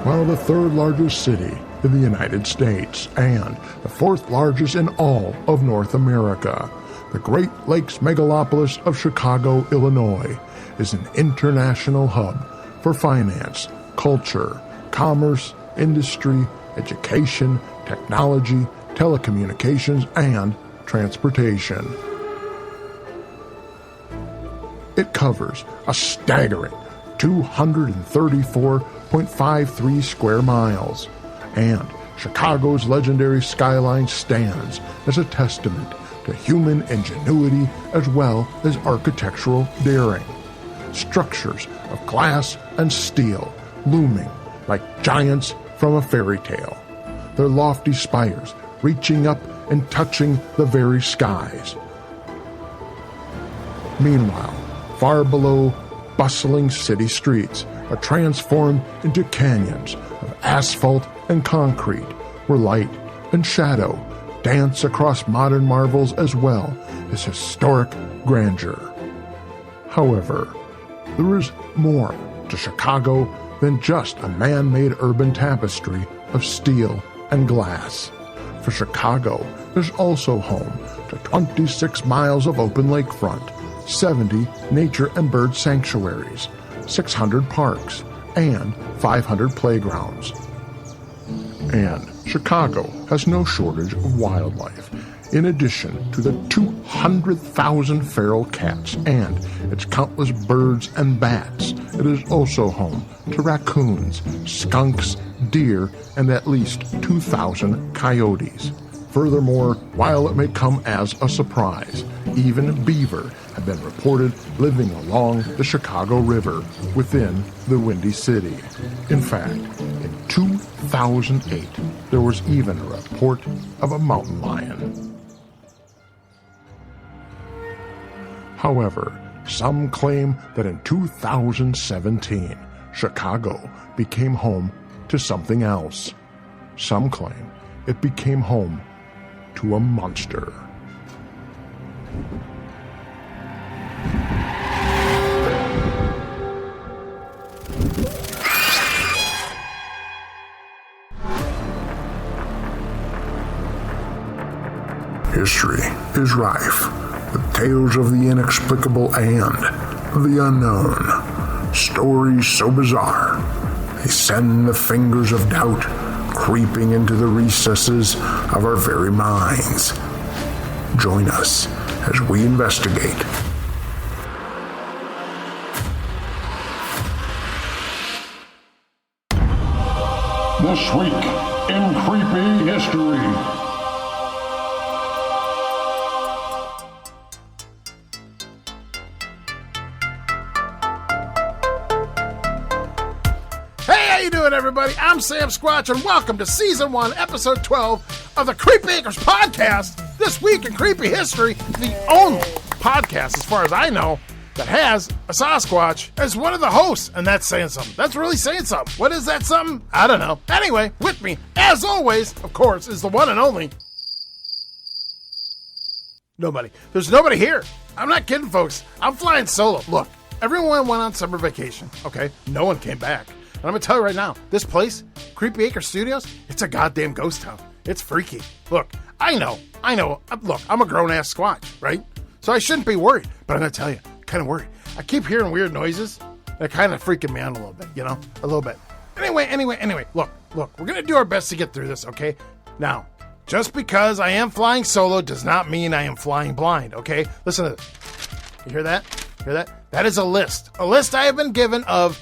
while the third largest city in the United States and the fourth largest in all of North America. The Great Lakes megalopolis of Chicago, Illinois, is an international hub for finance, culture, commerce, industry, education, technology, telecommunications, and transportation. It covers a staggering 234.53 square miles, and Chicago's legendary skyline stands as a testament to human ingenuity as well as architectural daring. Structures of glass and steel looming like giants from a fairy tale, their lofty spires reaching up and touching the very skies. Meanwhile, far below, bustling city streets are transformed into canyons of asphalt and concrete, where light and shadow dance across modern marvels as well as historic grandeur. However, there is more to Chicago than just a man-made urban tapestry of steel and glass. For Chicago, there's also home to 26 miles of open lakefront, 70 nature and bird sanctuaries, 600 parks, and 500 playgrounds. And Chicago has no shortage of wildlife. In addition to the 200,000 feral cats and its countless birds and bats, it is also home to raccoons, skunks, deer, and at least 2,000 coyotes. Furthermore, while it may come as a surprise, even beaver have been reported living along the Chicago River within the Windy City. In fact, in 2008, there was even a report of a mountain lion. However, some claim that in 2017, Chicago became home to something else. Some claim it became home to a monster. History is rife with tales of the inexplicable and the unknown. Stories so bizarre, they send the fingers of doubt creeping into the recesses of our very minds. Join us as we investigate. This week in Creepy History. Everybody, I'm Sam Squatch, and welcome to Season 1, Episode 12 of the Creepy Acres Podcast. This week in Creepy History, the only podcast, as far as I know, that has a Sasquatch as one of the hosts, and that's saying something. That's really saying something. What is that something? I don't know. Anyway, with me, as always, of course, is the one and only... Nobody. There's nobody here. I'm not kidding, folks. I'm flying solo. Look, everyone went on summer vacation, okay? No one came back. And I'm going to tell you right now, this place, Creepy Acre Studios, it's a goddamn ghost town. It's freaky. Look, I know. Look, I'm a grown-ass Squatch, right? So I shouldn't be worried. But I'm going to tell you, I'm kind of worried. I keep hearing weird noises. They're kind of freaking me out a little bit, you know? A little bit. Anyway. Look, we're going to do our best to get through this, okay? Now, just because I am flying solo does not mean I am flying blind, okay? Listen to this. You hear that? That is a list. A list I have been given of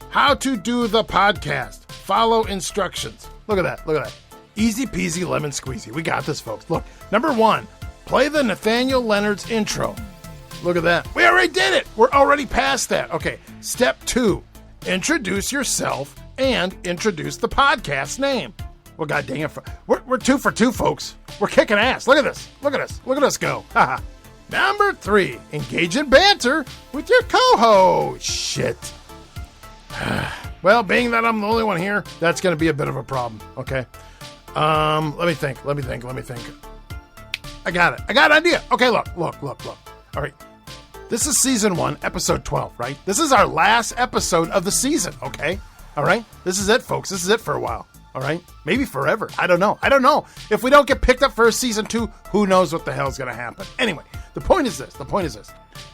how to do the podcast. Follow instructions. Look at that. Easy peasy lemon squeezy. We got this, folks. Look, number 1, play the Nathaniel Leonards intro. Look at that. We already did it. We're already past that. Okay, step 2, introduce yourself and introduce the podcast name. Well, god dang it. We're 2 for 2, folks. We're kicking ass. Look at this. Look at us go. Haha. Number 3, engage in banter with your co-host. Shit. Well, being that I'm the only one here, that's going to be a bit of a problem, okay? Let me think. I got it. I got an idea. Okay, look. All right. This is Season 1, Episode 12, right? This is our last episode of the season, okay? All right? This is it, folks. This is it for a while. All right? Maybe forever. I don't know. If we don't get picked up for a season 2, who knows what the hell's going to happen. Anyway, the point is this.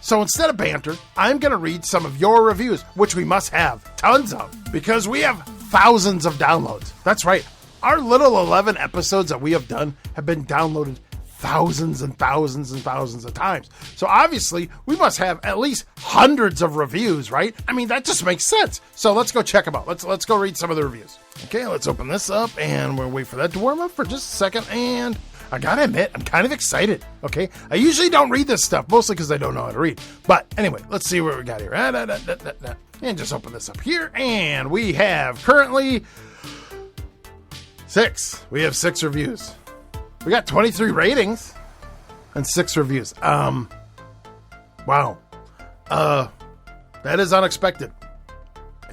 So instead of banter, I'm going to read some of your reviews, which we must have tons of, because we have thousands of downloads. That's right. Our little 11 episodes that we have done have been downloaded thousands and thousands and thousands of times. So obviously, we must have at least hundreds of reviews, right? I mean, that just makes sense. So let's go check them out. Let's go read some of the reviews. Okay, let's open this up, and we'll wait for that to warm up for just a second. And I gotta admit, I'm kind of excited, okay? I usually don't read this stuff, mostly because I don't know how to read. But anyway, let's see what we got here. And just open this up here, and we have currently 6. We have 6 reviews. We got 23 ratings and 6 reviews. Wow. That is unexpected.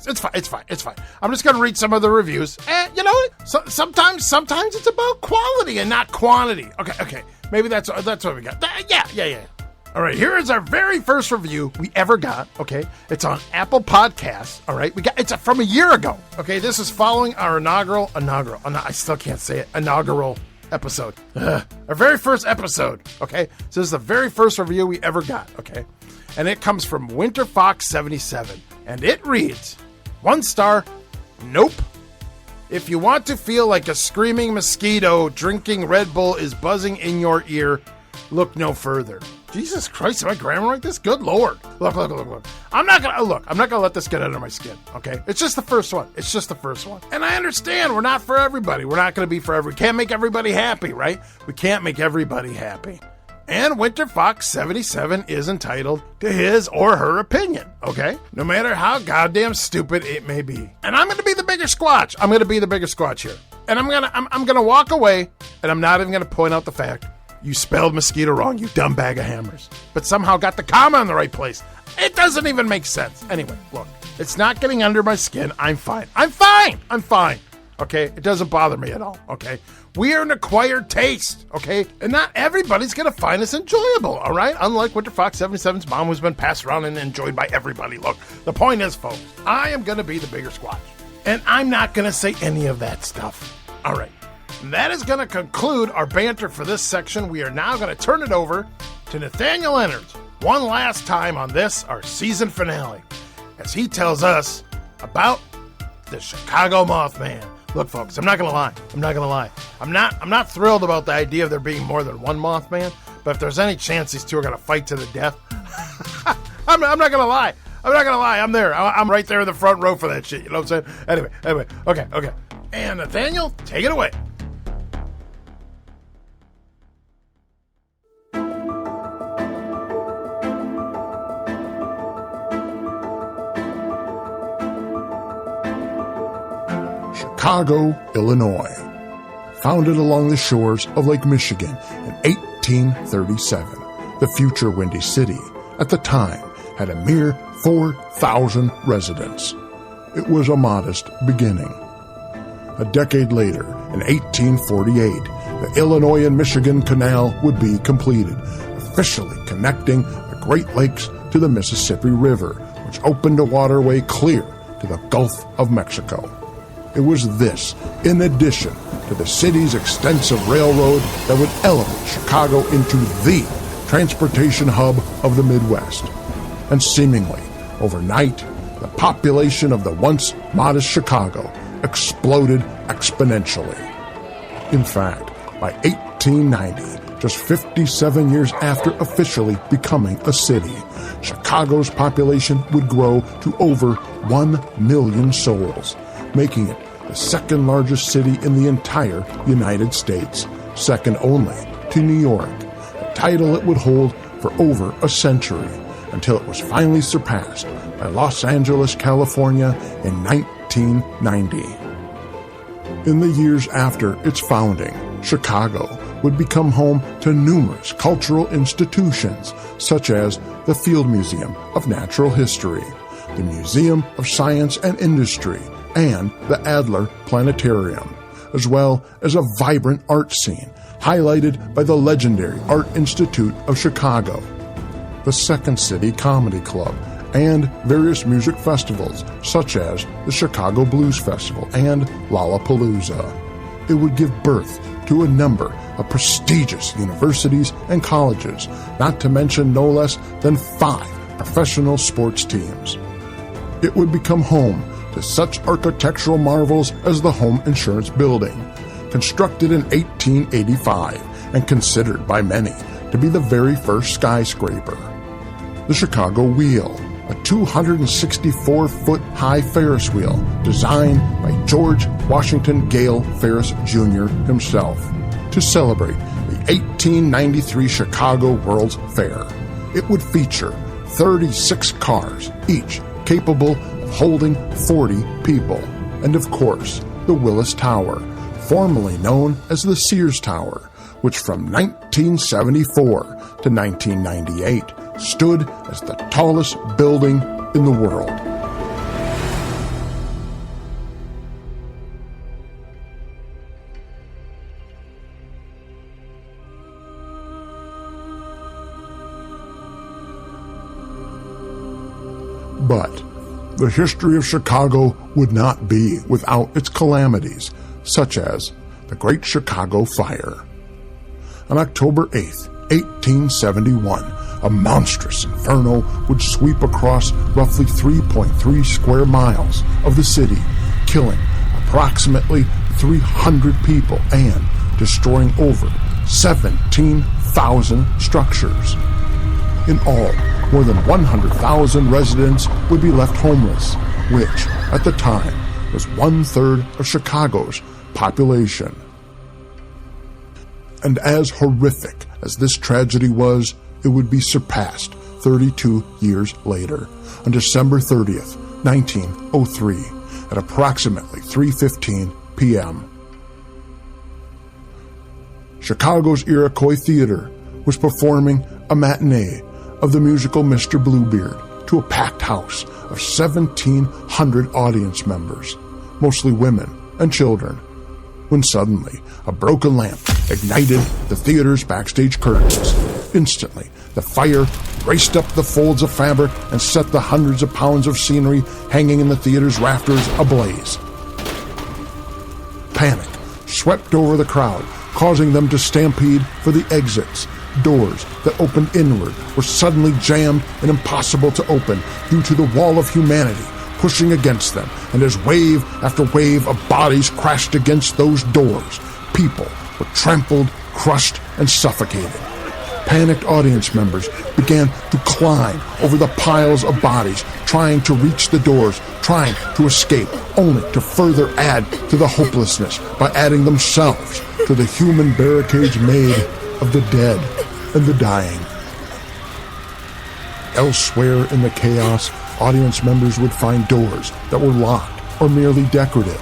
It's fine. I'm just going to read some of the reviews. And you know what? Sometimes it's about quality and not quantity. Okay. Maybe that's what we got. Yeah. All right, here is our very first review we ever got, okay? It's on Apple Podcasts, all right? It's from a year ago, okay? This is following our inaugural episode. Our very first episode, okay? So this is the very first review we ever got, okay? And it comes from WinterFox77, and it reads, 1 star, nope. If you want to feel like a screaming mosquito drinking Red Bull is buzzing in your ear, look no further. Jesus Christ, am I grammar like this? Good Lord. Look. I'm not gonna let this get under my skin, okay? It's just the first one. And I understand we're not for everybody. We're not gonna be for everybody. We can't make everybody happy, right? We can't make everybody happy. And WinterFox77 is entitled to his or her opinion, okay? No matter how goddamn stupid it may be. And I'm gonna be the bigger Squatch. I'm gonna be the bigger Squatch here. And I'm gonna walk away, and I'm not even gonna point out the fact you spelled mosquito wrong, you dumb bag of hammers. But somehow got the comma in the right place. It doesn't even make sense. Anyway, look, it's not getting under my skin. I'm fine. Okay? It doesn't bother me at all, okay? We are an acquired taste, okay? And not everybody's going to find us enjoyable, all right? Unlike WinterFox77's mom, who's been passed around and enjoyed by everybody. Look, the point is, folks, I am going to be the bigger Squatch. And I'm not going to say any of that stuff. All right. And that is going to conclude our banter for this section. We are now going to turn it over to Nathaniel Leonards one last time on this, our season finale, as he tells us about the Chicago Mothman. Look, folks, I'm not going to lie. I'm not thrilled about the idea of there being more than one Mothman, but if there's any chance these two are going to fight to the death, I'm not going to lie. I'm there. I'm right there in the front row for that shit. You know what I'm saying? Anyway. Okay. And Nathaniel, take it away. Chicago, Illinois. Founded along the shores of Lake Michigan in 1837, the future Windy City, at the time, had a mere 4,000 residents. It was a modest beginning. A decade later, in 1848, the Illinois and Michigan Canal would be completed, officially connecting the Great Lakes to the Mississippi River, which opened a waterway clear to the Gulf of Mexico. It was this, in addition to the city's extensive railroad, that would elevate Chicago into the transportation hub of the Midwest. And seemingly, overnight, the population of the once modest Chicago exploded exponentially. In fact, by 1890, just 57 years after officially becoming a city, Chicago's population would grow to over 1 million souls, making it the second largest city in the entire United States, second only to New York, a title it would hold for over a century, until it was finally surpassed by Los Angeles, California in 1990. In the years after its founding, Chicago would become home to numerous cultural institutions, such as the Field Museum of Natural History, the Museum of Science and Industry, and the Adler Planetarium, as well as a vibrant art scene highlighted by the legendary Art Institute of Chicago, the Second City Comedy Club, and various music festivals such as the Chicago Blues Festival and Lollapalooza. It would give birth to a number of prestigious universities and colleges, not to mention no less than 5 professional sports teams. It would become home to such architectural marvels as the Home Insurance Building, constructed in 1885 and considered by many to be the very first skyscraper. The Chicago Wheel, a 264-foot high Ferris wheel designed by George Washington Gale Ferris Jr. himself to celebrate the 1893 Chicago World's Fair. It would feature 36 cars, each capable of holding 40 people, and of course, the Willis Tower, formerly known as the Sears Tower, which from 1974 to 1998 stood as the tallest building in the world. But the history of Chicago would not be without its calamities, such as the Great Chicago Fire. On October 8, 1871, a monstrous inferno would sweep across roughly 3.3 square miles of the city, killing approximately 300 people and destroying over 17,000 structures. In all, more than 100,000 residents would be left homeless, which, at the time, was 1/3 of Chicago's population. And as horrific as this tragedy was, it would be surpassed 32 years later, on December 30th, 1903, at approximately 3:15 p.m. Chicago's Iroquois Theater was performing a matinee of the musical Mr. Bluebeard to a packed house of 1,700 audience members, mostly women and children, when suddenly a broken lamp ignited the theater's backstage curtains. Instantly, the fire raced up the folds of fabric and set the hundreds of pounds of scenery hanging in the theater's rafters ablaze. Panic swept over the crowd, causing them to stampede for the exits. Doors that opened inward were suddenly jammed and impossible to open due to the wall of humanity pushing against them, and as wave after wave of bodies crashed against those doors, people were trampled, crushed, and suffocated. Panicked audience members began to climb over the piles of bodies, trying to reach the doors, trying to escape, only to further add to the hopelessness by adding themselves to the human barricades made of the dead and the dying. Elsewhere in the chaos, audience members would find doors that were locked or merely decorative.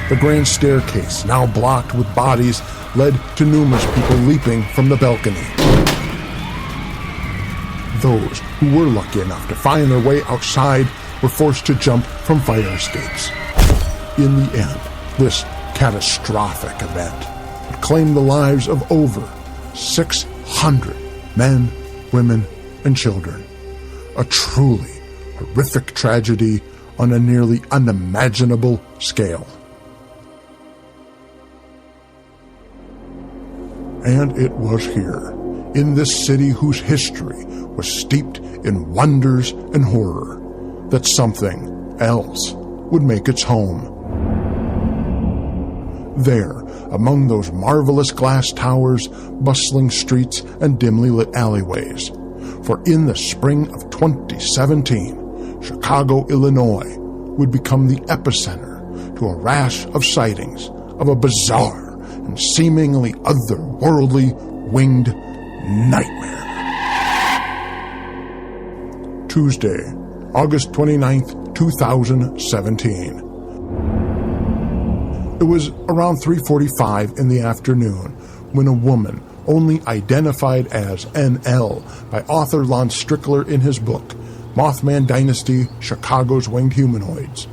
The grand staircase, now blocked with bodies, led to numerous people leaping from the balcony. Those who were lucky enough to find their way outside were forced to jump from fire escapes. In the end, this catastrophic event would claim the lives of over 600 men, women, and children. A truly horrific tragedy on a nearly unimaginable scale. And it was here, in this city whose history was steeped in wonders and horror, that something else would make its home. There, among those marvelous glass towers, bustling streets, and dimly lit alleyways. For in the spring of 2017, Chicago, Illinois, would become the epicenter to a rash of sightings of a bizarre and seemingly otherworldly winged nightmare. Tuesday, August 29th, 2017. It was around 3:45 in the afternoon when a woman, only identified as NL by author Lon Strickler in his book, Mothman Dynasty, Chicago's Winged Humanoids,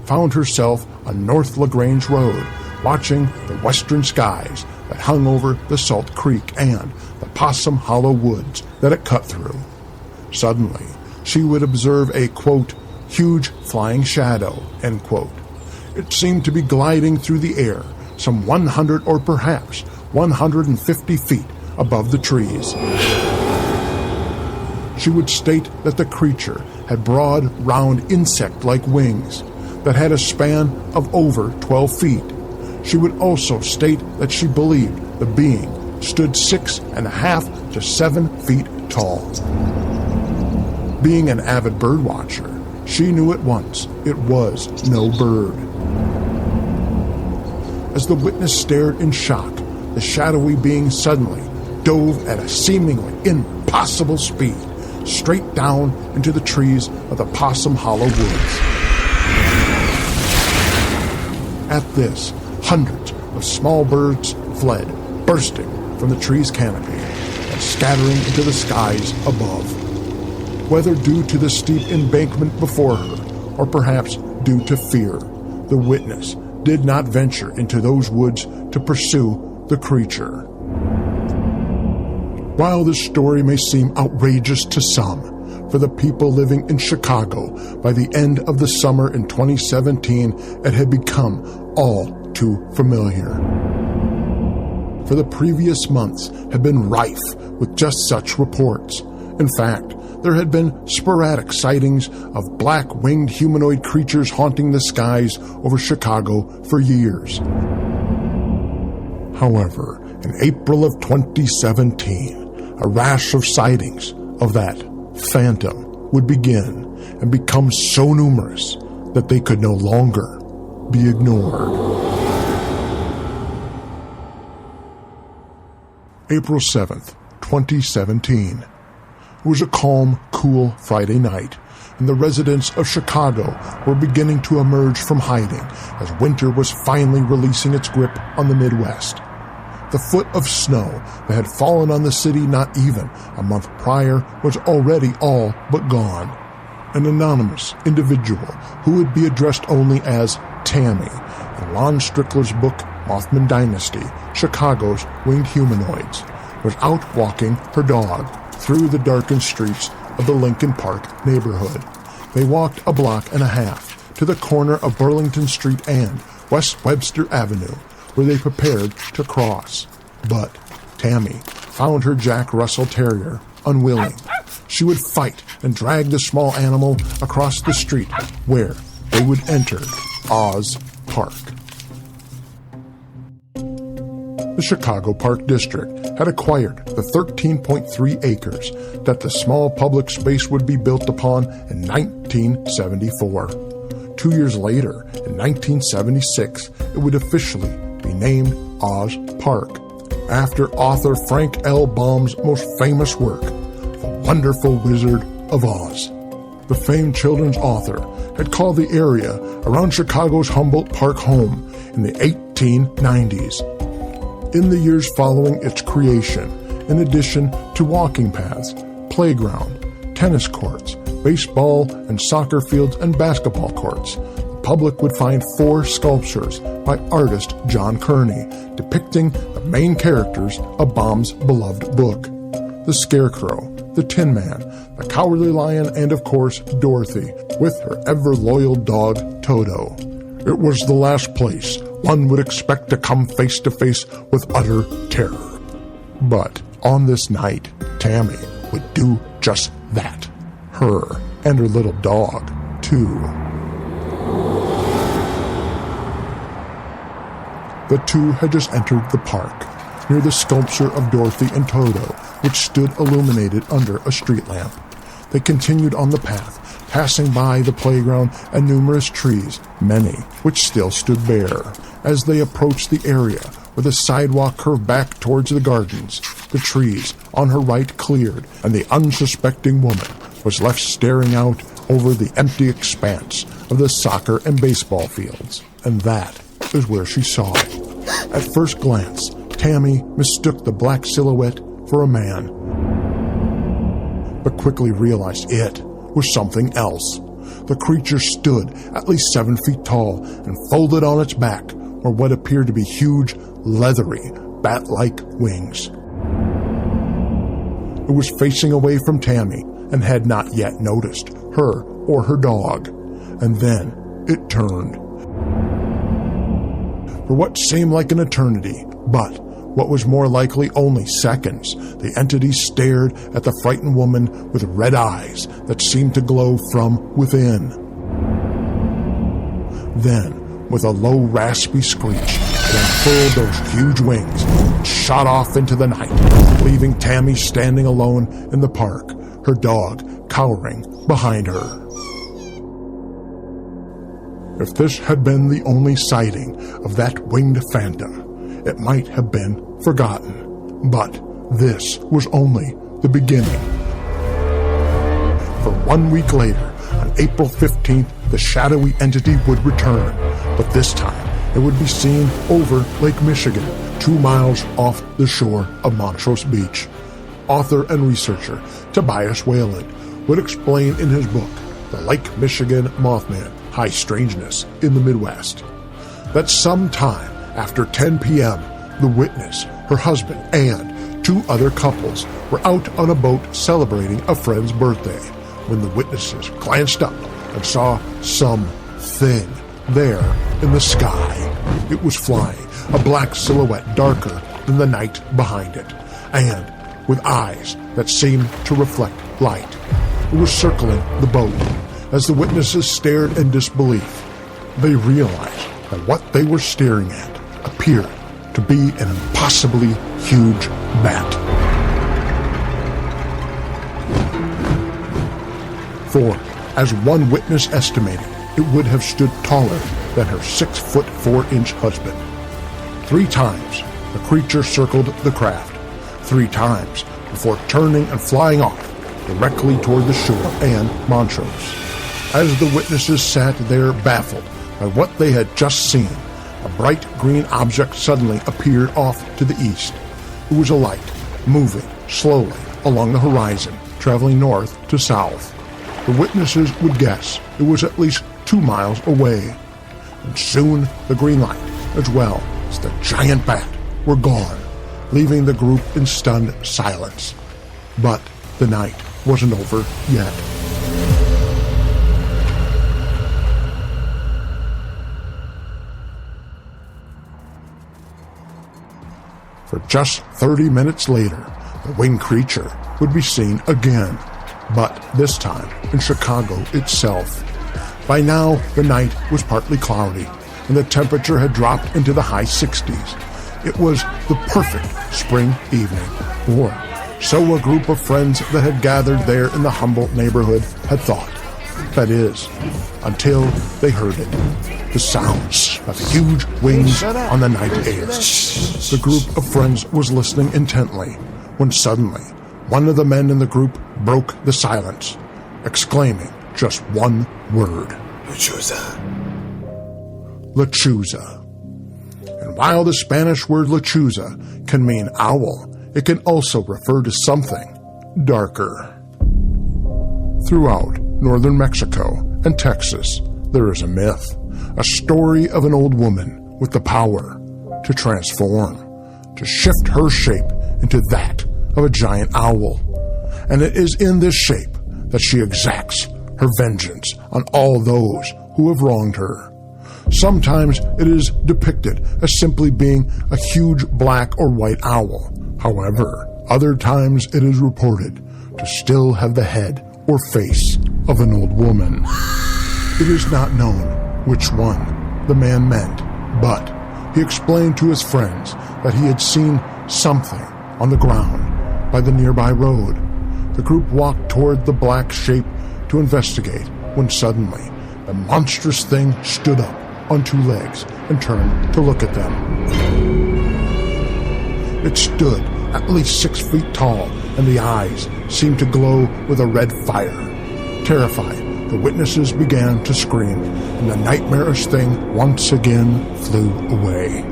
found herself on North LaGrange Road, watching the western skies that hung over the Salt Creek and the Possum Hollow woods that it cut through. Suddenly, she would observe a, quote, huge flying shadow, end quote. It seemed to be gliding through the air, some 100 or perhaps 150 feet above the trees. She would state that the creature had broad, round, insect-like wings that had a span of over 12 feet. She would also state that she believed the being stood 6.5 to 7 feet tall. Being an avid birdwatcher, she knew at once it was no bird. As the witness stared in shock, the shadowy being suddenly dove at a seemingly impossible speed straight down into the trees of the Possum Hollow woods. At this, hundreds of small birds fled, bursting from the tree's canopy and scattering into the skies above. Whether due to the steep embankment before her, or perhaps due to fear, the witness did not venture into those woods to pursue the creature. While this story may seem outrageous to some, for the people living in Chicago, by the end of the summer in 2017, it had become all too familiar. For the previous months had been rife with just such reports. In fact, there had been sporadic sightings of black-winged humanoid creatures haunting the skies over Chicago for years. However, in April of 2017, a rash of sightings of that phantom would begin and become so numerous that they could no longer be ignored. April 7th, 2017. It was a calm, cool Friday night, and the residents of Chicago were beginning to emerge from hiding as winter was finally releasing its grip on the Midwest. The foot of snow that had fallen on the city not even a month prior was already all but gone. An anonymous individual who would be addressed only as Tammy in Lon Strickler's book Mothman Dynasty, Chicago's Winged Humanoids, was out walking her dog through the darkened streets of the Lincoln Park neighborhood. They walked a block and a half to the corner of Burlington Street and West Webster Avenue, where they prepared to cross. But Tammy found her Jack Russell Terrier unwilling. She would fight and drag the small animal across the street where they would enter Oz Park. The Chicago Park District had acquired the 13.3 acres that the small public space would be built upon in 1974. 2 years later, in 1976, it would officially be named Oz Park, after author Frank L. Baum's most famous work, The Wonderful Wizard of Oz. The famed children's author had called the area around Chicago's Humboldt Park home in the 1890s. In the years following its creation, in addition to walking paths, playground, tennis courts, baseball and soccer fields, and basketball courts, the public would find 4 sculptures by artist John Kearney depicting the main characters of Baum's beloved book: the Scarecrow, the Tin Man, the Cowardly Lion, and of course Dorothy, with her ever-loyal dog Toto. It was the last place one would expect to come face to face with utter terror. But on this night, Tammy would do just that. Her and her little dog, too. The two had just entered the park, near the sculpture of Dorothy and Toto, which stood illuminated under a street lamp. They continued on the path, passing by the playground and numerous trees, many which still stood bare. As they approached the area where the sidewalk curved back towards the gardens, the trees on her right cleared, and the unsuspecting woman was left staring out over the empty expanse of the soccer and baseball fields. And that is where she saw it. At first glance, Tammy mistook the black silhouette for a man, but quickly realized it was something else. The creature stood at least 7 feet tall and folded on its back were what appeared to be huge, leathery, bat-like wings. It was facing away from Tammy, and had not yet noticed her or her dog. And then it turned. For what seemed like an eternity, but what was more likely only seconds, the entity stared at the frightened woman with red eyes that seemed to glow from within. Then, with a low, raspy screech, it unfurled those huge wings and shot off into the night, leaving Tammy standing alone in the park, her dog cowering behind her. If this had been the only sighting of that winged phantom, it might have been forgotten. But this was only the beginning. For 1 week later, on April 15th, the shadowy entity would return, but this time it would be seen over Lake Michigan, 2 miles off the shore of Montrose Beach. Author and researcher Tobias Whalen would explain in his book, The Lake Michigan Mothman, High Strangeness in the Midwest, that sometime after 10 p.m., the witness, her husband, and 2 other couples were out on a boat celebrating a friend's birthday when the witnesses glanced up and saw something there in the sky. It was flying, a black silhouette darker than the night behind it, and with eyes that seemed to reflect light. It was circling the boat. As the witnesses stared in disbelief, they realized that what they were staring at appeared to be an impossibly huge bat. For, as one witness estimated, it would have stood taller than her 6'4" husband. 3 times the creature circled the craft, 3 times before turning and flying off directly toward the shore and Montrose. As the witnesses sat there baffled by what they had just seen, a bright green object suddenly appeared off to the east. It was a light, moving slowly along the horizon, traveling north to south. The witnesses would guess it was at least 2 miles away. And soon the green light, as well as the giant bat, were gone, leaving the group in stunned silence. But the night wasn't over yet. For just 30 minutes later, the winged creature would be seen again, but this time in Chicago itself. By now, the night was partly cloudy, and the temperature had dropped into the high 60s. It was the perfect spring evening, or so a group of friends that had gathered there in the Humboldt neighborhood had thought. That is, until they heard it. The sounds of huge wings on the night air. The group of friends was listening intently when suddenly one of the men in the group broke the silence, exclaiming just one word. Lechuza. Lechuza. And while the Spanish word lechuza can mean owl, it can also refer to something darker. Throughout northern Mexico and Texas, there is a myth, a story of an old woman with the power to transform, to shift her shape into that of a giant owl. And it is in this shape that she exacts her vengeance on all those who have wronged her. Sometimes it is depicted as simply being a huge black or white owl. However, other times it is reported to still have the head or face of an old woman. It is not known which one the man meant, but he explained to his friends that he had seen something on the ground by the nearby road. The group walked toward the black shape to investigate when suddenly the monstrous thing stood up on 2 legs and turned to look at them. It stood at least 6 feet tall, and the eyes seemed to glow with a red fire. Terrified, the witnesses began to scream, and the nightmarish thing once again flew away.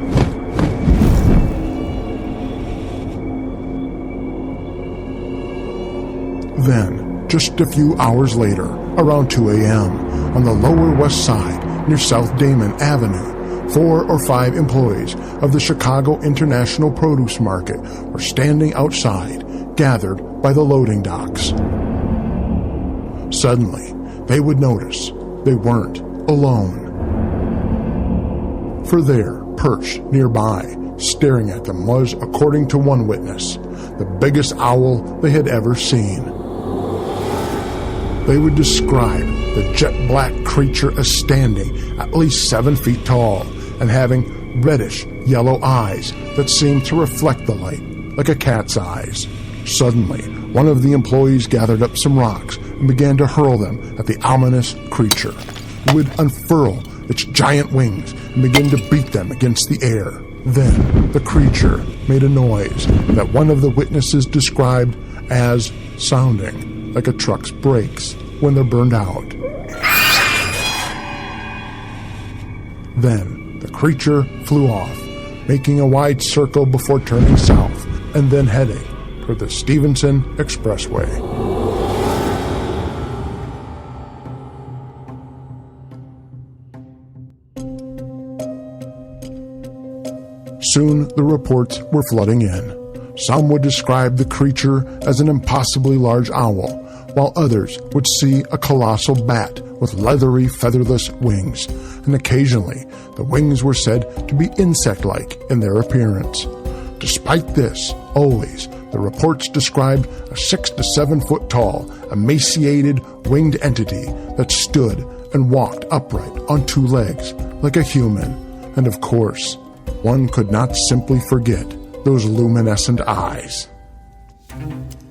Then, just a few hours later, around 2 a.m., on the lower west side near South Damon Avenue, 4 or 5 employees of the Chicago International Produce Market were standing outside, gathered by the loading docks. Suddenly, they would notice they weren't alone. For there, perched nearby, staring at them was, according to one witness, the biggest owl they had ever seen. They would describe the jet-black creature as standing at least 7 feet tall and having reddish-yellow eyes that seemed to reflect the light like a cat's eyes. Suddenly, one of the employees gathered up some rocks and began to hurl them at the ominous creature. It would unfurl its giant wings and begin to beat them against the air. Then the creature made a noise that one of the witnesses described as sounding like a truck's brakes when they're burned out. Then the creature flew off, making a wide circle before turning south and then heading toward the Stevenson Expressway. Soon the reports were flooding in. Some would describe the creature as an impossibly large owl, while others would see a colossal bat with leathery, featherless wings, and occasionally the wings were said to be insect-like in their appearance. Despite this, always the reports described a 6 to 7 foot tall, emaciated, winged entity that stood and walked upright on 2 legs like a human, and of course, one could not simply forget those luminescent eyes.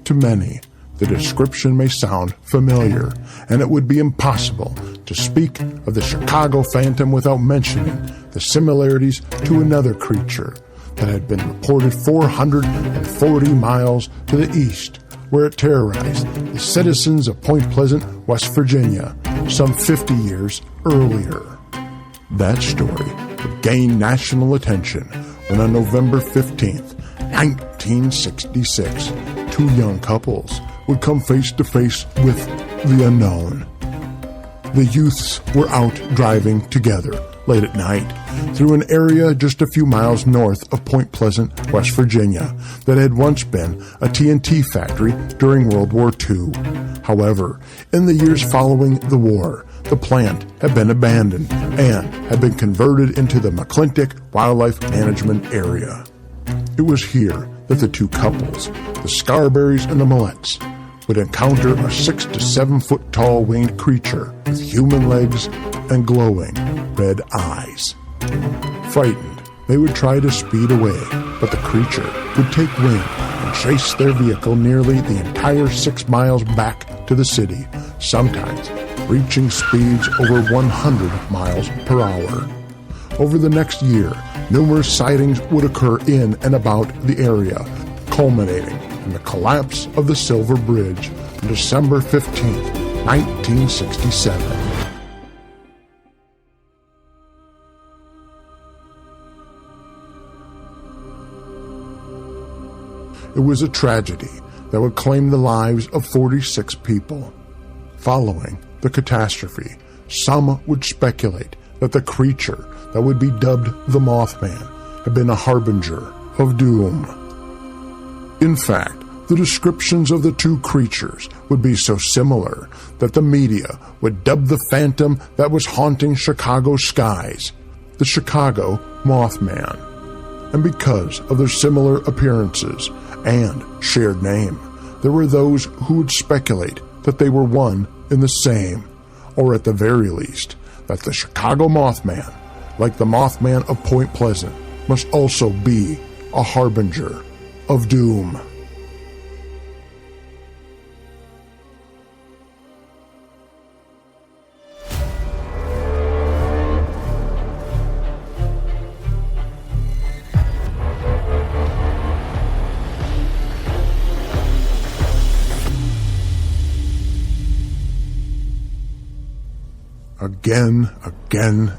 To many, the description may sound familiar, and it would be impossible to speak of the Chicago Phantom without mentioning the similarities to another creature that had been reported 440 miles to the east, where it terrorized the citizens of Point Pleasant, West Virginia, some 50 years earlier. That story would gain national attention when on November 15th, 1966, 2 young couples would come face to face with the unknown. The youths were out driving together late at night through an area just a few miles north of Point Pleasant, West Virginia, that had once been a TNT factory during World War II. However, in the years following the war, the plant had been abandoned and had been converted into the McClintock Wildlife Management Area. It was here that the 2 couples, the Scarberrys and the Millettes, would encounter a 6 to 7 foot tall winged creature with human legs and glowing red eyes. Frightened, they would try to speed away, but the creature would take wing and chase their vehicle nearly the entire 6 miles back to the city, sometimes reaching speeds over 100 miles per hour. Over the next year, numerous sightings would occur in and about the area, culminating in the collapse of the Silver Bridge on December 15, 1967. It was a tragedy that would claim the lives of 46 people. Following the catastrophe, some would speculate that the creature that would be dubbed the Mothman had been a harbinger of doom. In fact, the descriptions of the 2 creatures would be so similar that the media would dub the phantom that was haunting Chicago's skies the Chicago Mothman. And because of their similar appearances and shared name, there were those who would speculate that they were one in the same, or at the very least, that the Chicago Mothman, like the Mothman of Point Pleasant, must also be a harbinger of doom. Again,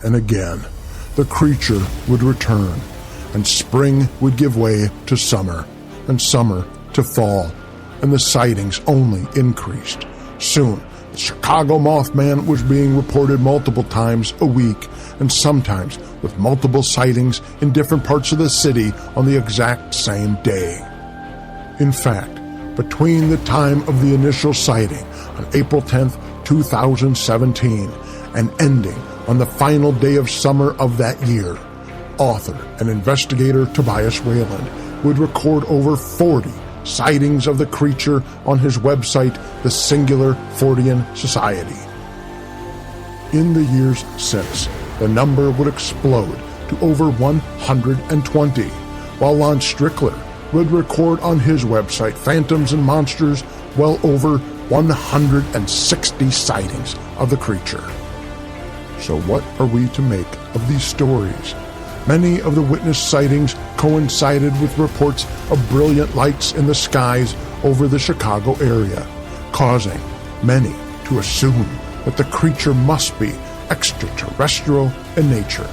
and again, the creature would return, and spring would give way to summer, and summer to fall, and the sightings only increased. Soon, the Chicago Mothman was being reported multiple times a week, and sometimes with multiple sightings in different parts of the city on the exact same day. In fact, between the time of the initial sighting on April 10th, 2017 and ending on the final day of summer of that year. Author and investigator Tobias Wayland would record over 40 sightings of the creature on his website, the Singular Fortean Society. In the years since, the number would explode to over 120, while Lon Strickler would record on his website, Phantoms and Monsters, well over 160 sightings of the creature. So what are we to make of these stories? Many of the witness sightings coincided with reports of brilliant lights in the skies over the Chicago area, causing many to assume that the creature must be extraterrestrial in nature.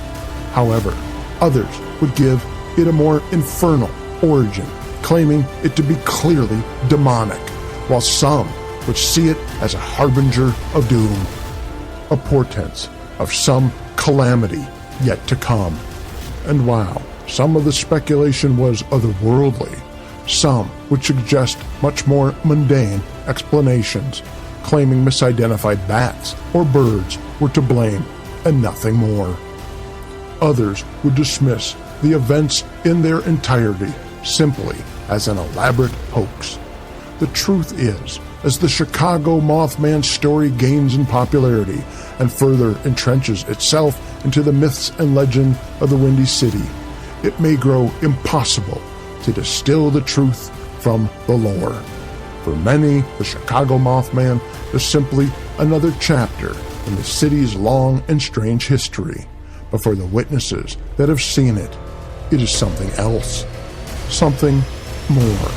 However, others would give it a more infernal origin, claiming it to be clearly demonic, while some would see it as a harbinger of doom, a portent of some calamity yet to come. And while some of the speculation was otherworldly, some would suggest much more mundane explanations, claiming misidentified bats or birds were to blame and nothing more. Others would dismiss the events in their entirety simply as an elaborate hoax. The truth is, as the Chicago Mothman story gains in popularity and further entrenches itself into the myths and legend of the Windy City, it may grow impossible to distill the truth from the lore. For many, the Chicago Mothman is simply another chapter in the city's long and strange history. But for the witnesses that have seen it, it is something else, something more.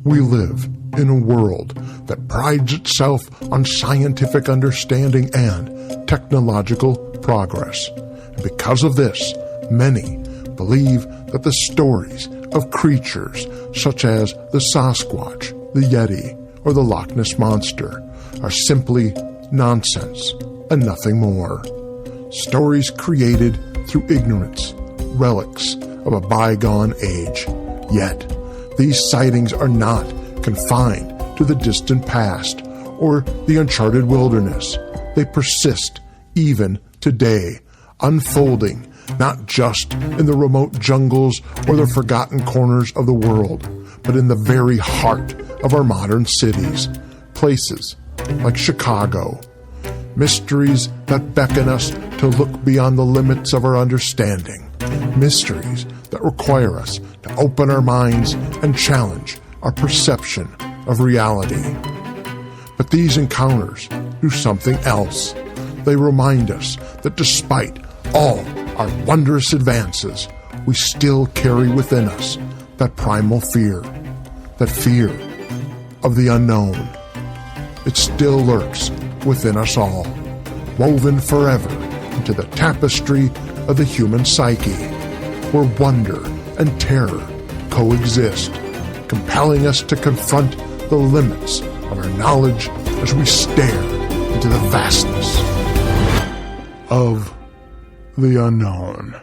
We live in a world that prides itself on scientific understanding and technological progress. And because of this, many believe that the stories of creatures such as the Sasquatch, the Yeti, or the Loch Ness Monster are simply nonsense and nothing more. Stories created through ignorance, relics of a bygone age. Yet, these sightings are not confined to the distant past or the uncharted wilderness. They persist even today, unfolding not just in the remote jungles or the forgotten corners of the world, but in the very heart of our modern cities, places like Chicago. Mysteries that beckon us to look beyond the limits of our understanding. Mysteries that require us to open our minds and challenge our perception of reality. But these encounters do something else. They remind us that despite all our wondrous advances, we still carry within us that primal fear, that fear of the unknown. It still lurks within us all, woven forever into the tapestry of the human psyche, where wonder and terror coexist, compelling us to confront the limits of our knowledge as we stare into the vastness of the unknown.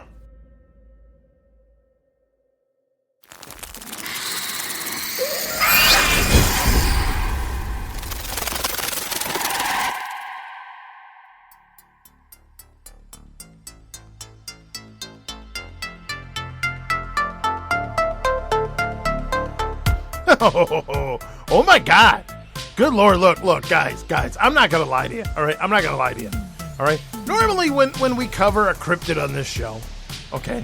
Oh my God. Good Lord, look, guys, I'm not going to lie to you, all right? I'm not going to lie to you, all right? Normally when we cover a cryptid on this show, okay?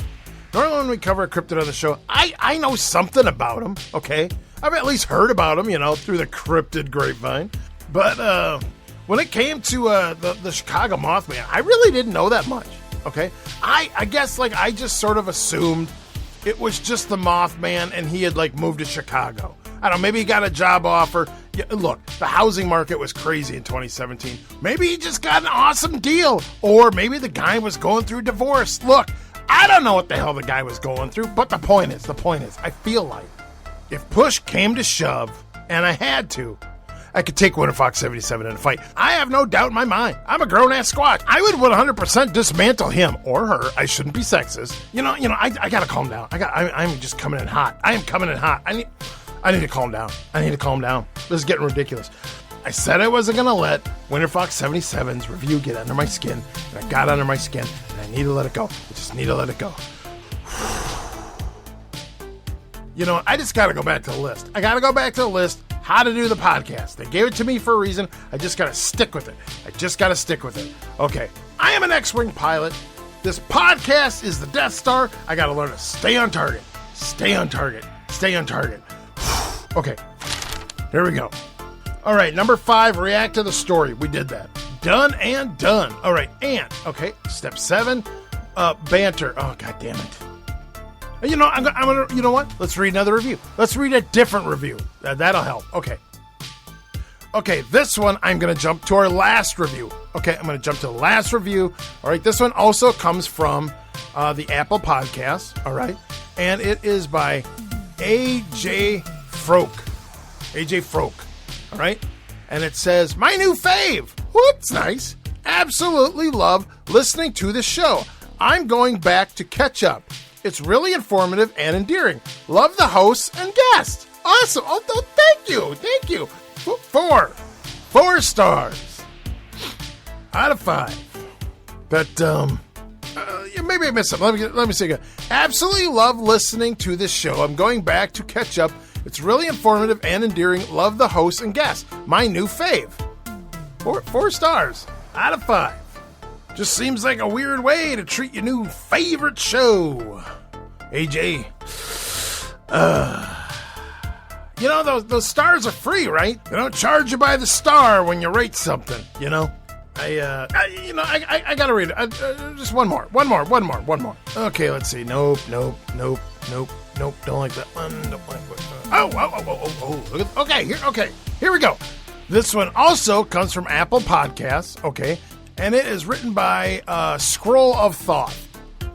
Normally when we cover a cryptid on the show, I know something about them, okay? I've at least heard about them, through the cryptid grapevine. But when it came to the Chicago Mothman, I really didn't know that much, okay? I guess, I just sort of assumed it was just the Mothman and he had, moved to Chicago. I don't know, maybe he got a job offer. Yeah, look, the housing market was crazy in 2017. Maybe he just got an awesome deal. Or maybe the guy was going through divorce. Look, I don't know what the hell the guy was going through, but the point is, I feel like if push came to shove, and I had to, I could take Winter Fox 77 in a fight. I have no doubt in my mind. I'm a grown-ass Squatch. I would 100% dismantle him or her. I shouldn't be sexist. I gotta calm down. I'm just coming in hot. I am coming in hot. I need to calm down. This is getting ridiculous. I said I wasn't going to let Winter Fox 77's review get under my skin, and I got under my skin, and I need to let it go. I just need to let it go. I just got to go back to the list. I got to go back to the list, how to do the podcast. They gave it to me for a reason. I just got to stick with it. Okay, I am an X-Wing pilot. This podcast is the Death Star. I got to learn to stay on target. Okay, here we go. All right, number 5, react to the story. We did that. Done and done. All right, okay, step 7, banter. Oh, God damn it. I'm gonna, you know what? Let's read another review. Let's read a different review. That'll help. Okay, this one, I'm going to jump to our last review. Okay, I'm going to jump to the last review. All right, this one also comes from the Apple Podcast. All right, and it is by AJ Froke. All right, and it says, my new fave. Whoops, nice. Absolutely love listening to the show. I'm going back to catch up. It's really informative and endearing. Love the hosts and guests. Awesome. Oh, thank you. 4 stars out of 5. But maybe I missed something. Let me say again. Absolutely love listening to this show. I'm going back to catch up. It's really informative and endearing. Love the hosts and guests. My new fave. 4 stars out of 5. Just seems like a weird way to treat your new favorite show. AJ. Those stars are free, right? They don't charge you by the star when you rate something, I gotta read it. Just one more. Okay, let's see. Nope. Don't like that one. Don't like what. Okay. Here we go. This one also comes from Apple Podcasts. Okay, and it is written by Scroll of Thought.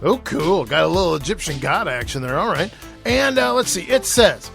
Oh, cool. Got a little Egyptian god action there. All right. And let's see. It says,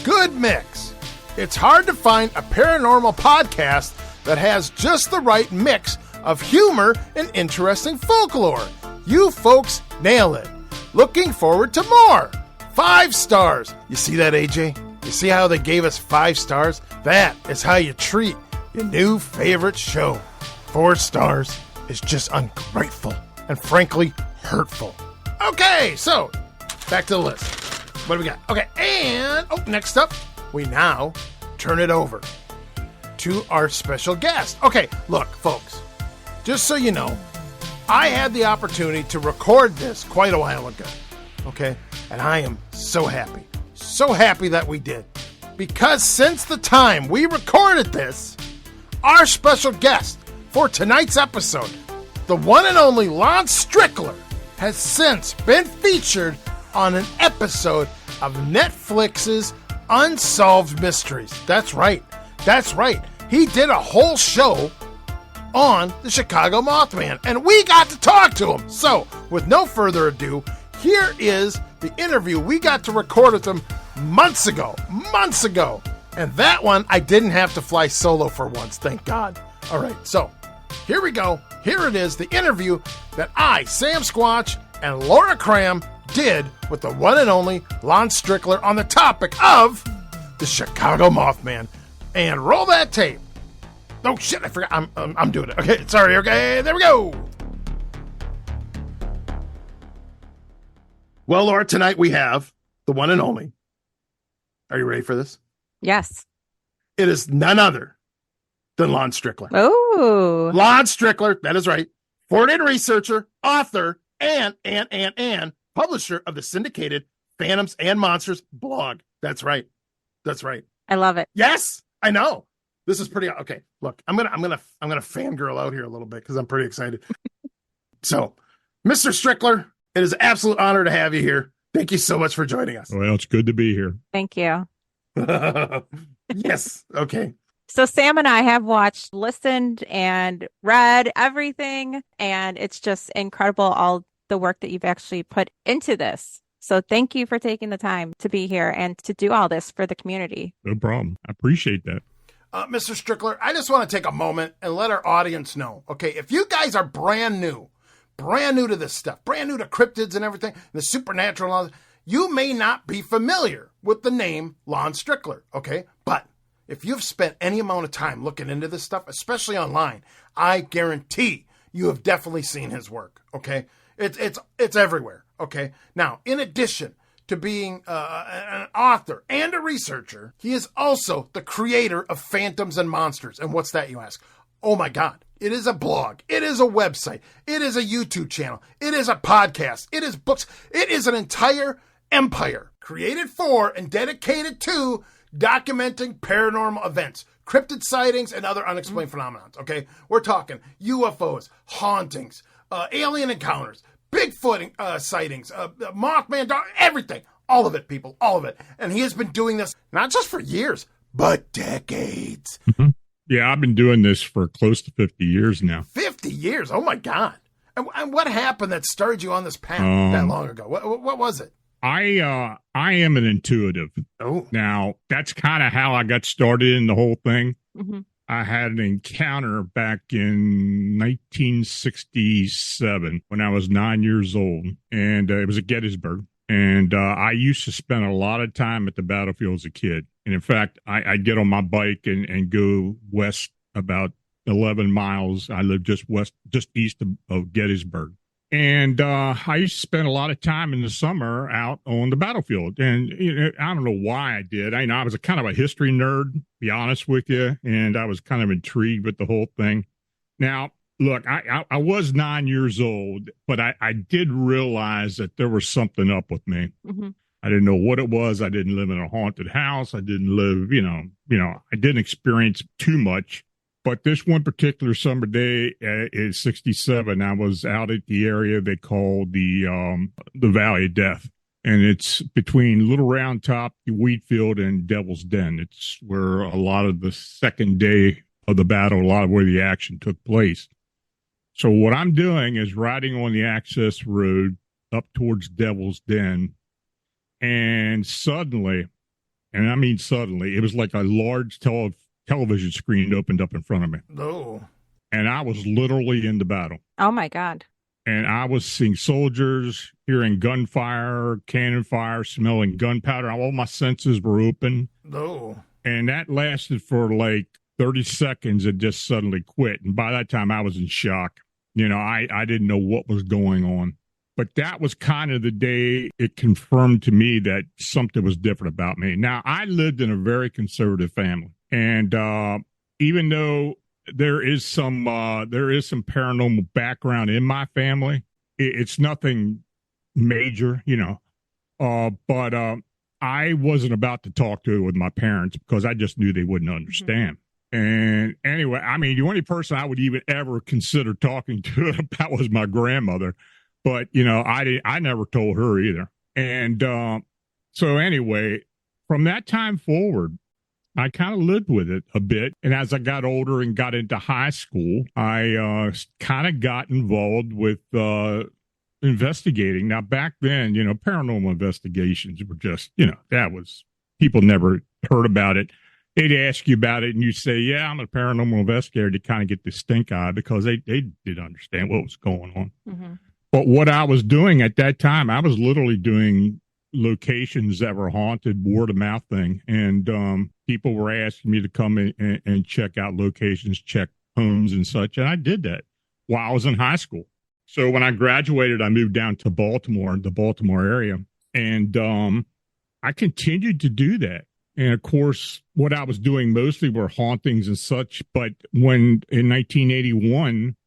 good mix. It's hard to find a paranormal podcast that has just the right mix of humor and interesting folklore. You folks nail it. Looking forward to more. 5 stars. You see that, AJ? You see how they gave us 5 stars? That is how you treat your new favorite show. 4 stars is just ungrateful and frankly hurtful. Okay, so back to the list. What do we got? Okay, and next up, we now turn it over to our special guest. Okay, look, folks, just so you know, I had the opportunity to record this quite a while ago. Okay, and I am so happy that we did, because since the time we recorded this, our special guest for tonight's episode, the one and only Lon Strickler, has since been featured on an episode of Netflix's Unsolved Mysteries. That's right. He did a whole show on the Chicago Mothman, and we got to talk to him. So, with no further ado, here is the interview we got to record with him months ago. And that one, I didn't have to fly solo for once, thank God. All right, so here we go. Here it is, the interview that I, Sam Squatch, and Laura Kram did with the one and only Lon Strickler on the topic of the Chicago Mothman. And roll that tape. Oh shit, I forgot. I'm doing it. Okay, sorry. Okay, there we go. Well, Laura, tonight we have the one and only. Are you ready for this? Yes. It is none other than Lon Strickler. Oh. Lon Strickler, that is right. Foreign researcher, author, and publisher of the syndicated Phantoms and Monsters blog. That's right. I love it. Yes, I know. This is pretty okay. Look, I'm gonna fangirl out here a little bit because I'm pretty excited. So, Mr. Strickler, it is an absolute honor to have you here. Thank you so much for joining us. Well, it's good to be here. Thank you. Yes. Okay. So Sam and I have watched, listened, and read everything, and it's just incredible all the work that you've actually put into this. So thank you for taking the time to be here and to do all this for the community. No problem. I appreciate that. Mr. Strickler, I just want to take a moment and let our audience know, okay, if you guys are brand new to this stuff, brand new to cryptids and everything, the supernatural and all that, you may not be familiar with the name Lon Strickler, okay? But if you've spent any amount of time looking into this stuff, especially online, I guarantee you have definitely seen his work, okay? It's everywhere, okay? Now, in addition to being an author and a researcher, he is also the creator of Phantoms and Monsters. And what's that, you ask? Oh my God. It is a blog. It is a website. It is a YouTube channel. It is a podcast. It is books. It is an entire empire created for and dedicated to documenting paranormal events, cryptid sightings, and other unexplained phenomena. Okay? We're talking UFOs, hauntings, alien encounters, Bigfoot sightings, Mothman, everything. All of it, people. All of it. And he has been doing this not just for years, but decades. Mm-hmm. Yeah, I've been doing this for close to 50 years now. 50 years? Oh, my God. And what happened that started you on this path that long ago? What was it? I am an intuitive. Oh. Now, that's kind of how I got started in the whole thing. Mm-hmm. I had an encounter back in 1967 when I was 9 years old, and it was at Gettysburg. And I used to spend a lot of time at the battlefield as a kid. And in fact, I'd get on my bike and go west about 11 miles. I lived just east of Gettysburg. And I used to spend a lot of time in the summer out on the battlefield. And I don't know why I did. I was a kind of a history nerd, to be honest with you. And I was kind of intrigued with the whole thing. Now, look, I was 9 years old, but I did realize that there was something up with me. Mm-hmm. I didn't know what it was. I didn't live in a haunted house. I didn't live, I didn't experience too much. But this one particular summer day in 67, I was out at the area they call the Valley of Death. And it's between Little Round Top, Wheatfield, and Devil's Den. It's where a lot of the second day of the battle, a lot of where the action took place. So what I'm doing is riding on the access road up towards Devil's Den. And suddenly, and I mean suddenly, it was like a large television screen opened up in front of me. Oh. And I was literally in the battle. Oh, my God. And I was seeing soldiers, hearing gunfire, cannon fire, smelling gunpowder. All my senses were open. Oh. And that lasted for like 30 seconds. It just suddenly quit. And by that time, I was in shock. I didn't know what was going on. But that was kind of the day it confirmed to me that something was different about me. Now, I lived in a very conservative family. And even though there is some paranormal background in my family, it's nothing major, But I wasn't about to talk to it with my parents because I just knew they wouldn't understand. Mm-hmm. And anyway, I mean, the only person I would even ever consider talking to it about was my grandmother. But, I never told her either. And so anyway, from that time forward, I kind of lived with it a bit. And as I got older and got into high school, I kind of got involved with investigating. Now, back then, paranormal investigations were just, that was, people never heard about it. They'd ask you about it and you say, yeah, I'm a paranormal investigator, to kind of get the stink eye because they didn't understand what was going on. Mm-hmm. But what I was doing at that time, I was literally doing locations that were haunted, word of mouth thing. And people were asking me to come in and check out locations, check homes and such. And I did that while I was in high school. So when I graduated, I moved down to Baltimore, the Baltimore area. And I continued to do that. And of course, what I was doing mostly were hauntings and such. But when in 1981,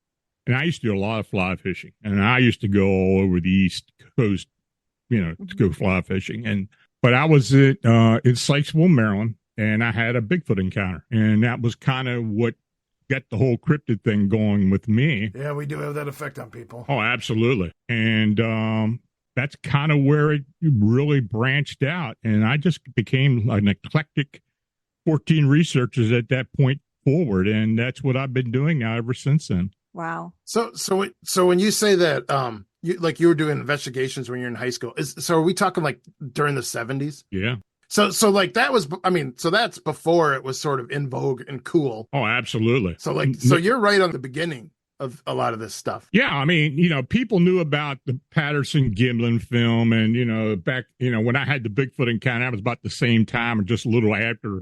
and I used to do a lot of fly fishing, and I used to go all over the East Coast, to go fly fishing. But I was in Sykesville, Maryland, and I had a Bigfoot encounter, and that was kind of what got the whole cryptid thing going with me. Yeah, we do have that effect on people. Oh, absolutely. And that's kind of where it really branched out, and I just became an eclectic 14 researchers at that point forward, and that's what I've been doing now ever since then. Wow. So when you say that, you were doing investigations when you're in high school, so are we talking like during the 70s? Yeah. So like that was, I mean, so that's before it was sort of in vogue and cool. Oh, absolutely. So like, so you're right on the beginning of a lot of this stuff. Yeah, I mean, people knew about the Patterson-Gimlin film, and back, when I had the Bigfoot encounter, that was about the same time, or just a little after,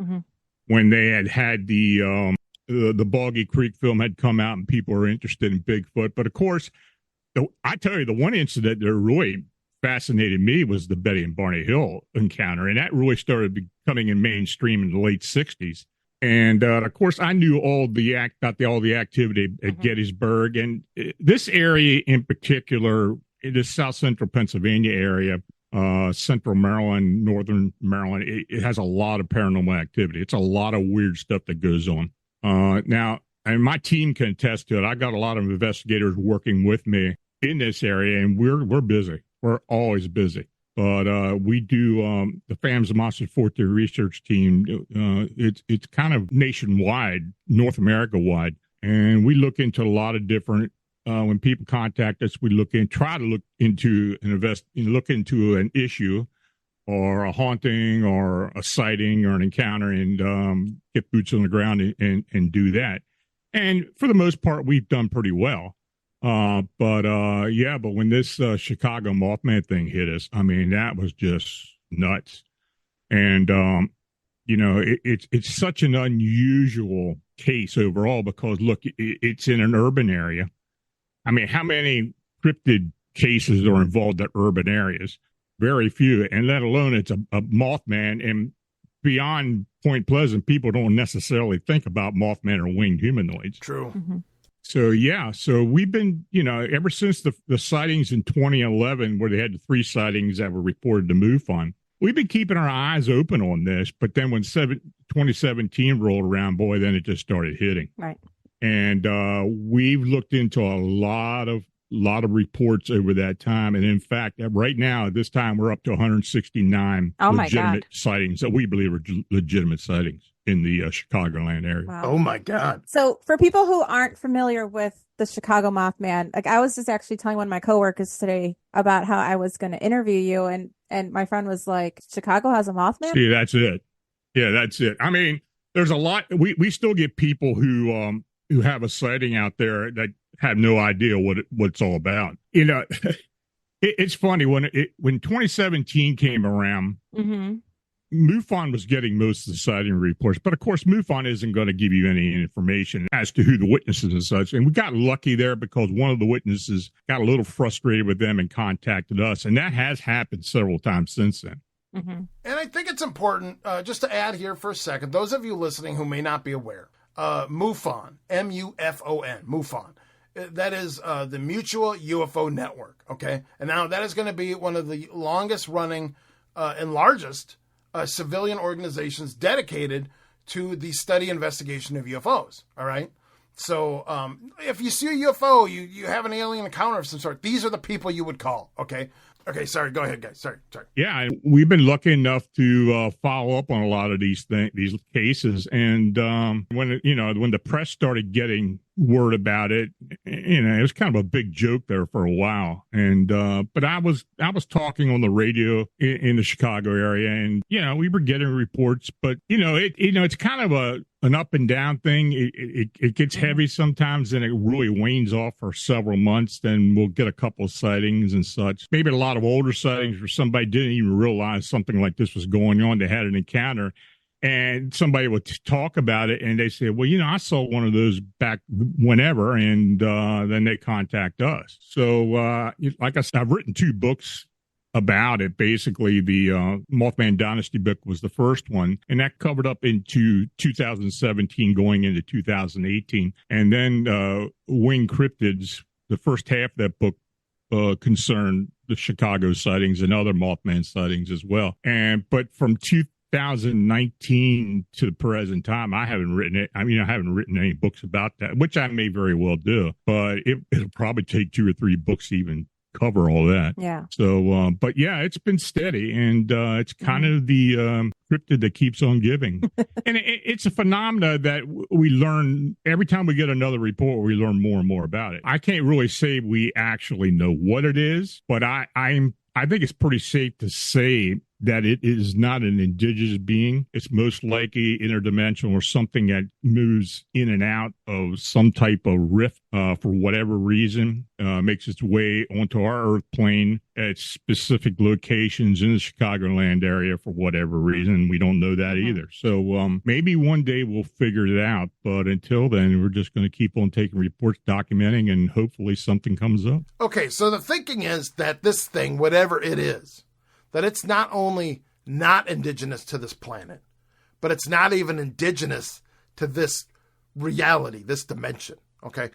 when they had the Boggy Creek film had come out, and people were interested in Bigfoot. But of course, I tell you, the one incident that really fascinated me was the Betty and Barney Hill encounter, and that really started becoming in mainstream in the late '60s. And of course, I knew all the activity at Gettysburg, and this area in particular, this South Central Pennsylvania area, Central Maryland, Northern Maryland, it has a lot of paranormal activity. It's a lot of weird stuff that goes on. Now, and my team can attest to it. I got a lot of investigators working with me in this area, and we're busy. We're always busy. But we do the FAMS Monster Fort Theory Research Team. It's kind of nationwide, North America wide, and we look into a lot of different. When people contact us, we try to look into look into an issue, or a haunting, or a sighting, or an encounter, and get boots on the ground and do that. And for the most part, we've done pretty well. But when this Chicago Mothman thing hit us, I mean, that was just nuts. And, it's such an unusual case overall, because look, it's in an urban area. I mean, how many cryptid cases are involved in urban areas? Very few. And let alone it's a Mothman. And beyond Point Pleasant, people don't necessarily think about Mothman or winged humanoids. True. So we've been, ever since the sightings in 2011, where they had the 3 sightings that were reported to MUFON, we've been keeping our eyes open on this. But then when 2017 rolled around, boy, then it just started hitting. Right. And we've looked into a lot of reports over that time. And in fact, right now, at this time, we're up to 169 legitimate sightings that we believe are legitimate sightings in the Chicagoland area. Wow. Oh my God. So for people who aren't familiar with the Chicago Mothman, like I was just actually telling one of my coworkers today about how I was going to interview you, and my friend was like, Chicago has a Mothman? See, that's it. Yeah, that's it. I mean, there's a lot. We still get people who have a sighting out there that have no idea what it's all about. It's funny when 2017 came around, MUFON was getting most of the sighting reports, but of course MUFON isn't going to give you any information as to who the witnesses and such. And we got lucky there, because one of the witnesses got a little frustrated with them and contacted us, and that has happened several times since then. And I think it's important just to add here for a second, those of you listening who may not be aware, MUFON, MUFON, MUFON. That is the Mutual UFO Network, okay? And now that is going to be one of the longest running and largest civilian organizations dedicated to the study investigation of UFOs, all right? So if you see a UFO, you have an alien encounter of some sort, these are the people you would call, okay? Okay, sorry, go ahead, guys. Sorry. Yeah, we've been lucky enough to follow up on a lot of these cases, and when the press started getting word about it, it was kind of a big joke there for a while. And but I was talking on the radio in the Chicago area, and we were getting reports, but it's kind of an up and down thing. It gets heavy sometimes, and it really wanes off for several months. Then we'll get a couple of sightings and such. Maybe a lot of older sightings where somebody didn't even realize something like this was going on. They had an encounter, and somebody would talk about it, and they say, well, I saw one of those back whenever, and then they contact us. So like I said, I've written 2 books about it. Basically, the Mothman Dynasty book was the first one, and that covered up into 2017 going into 2018. And then Winged Cryptids, the first half of that book concerned the Chicago sightings and other Mothman sightings as well. But from 2019 to the present time, I haven't written it. I mean, I haven't written any books about that, which I may very well do, but it'll probably take 2 or 3 books to even cover all that. Yeah. So, but yeah, it's been steady, and it's kind of the cryptid that keeps on giving. And it's a phenomena that we learn every time we get another report. We learn more and more about it. I can't really say we actually know what it is, but I think it's pretty safe to say that it is not an indigenous being. It's most likely interdimensional or something that moves in and out of some type of rift for whatever reason, makes its way onto our Earth plane at specific locations in the Chicagoland area for whatever reason. We don't know that either. So maybe one day we'll figure it out. But until then, we're just going to keep on taking reports, documenting, and hopefully something comes up. Okay, so the thinking is that this thing, whatever it is, that it's not only not indigenous to this planet, but it's not even indigenous to this reality, this dimension, okay?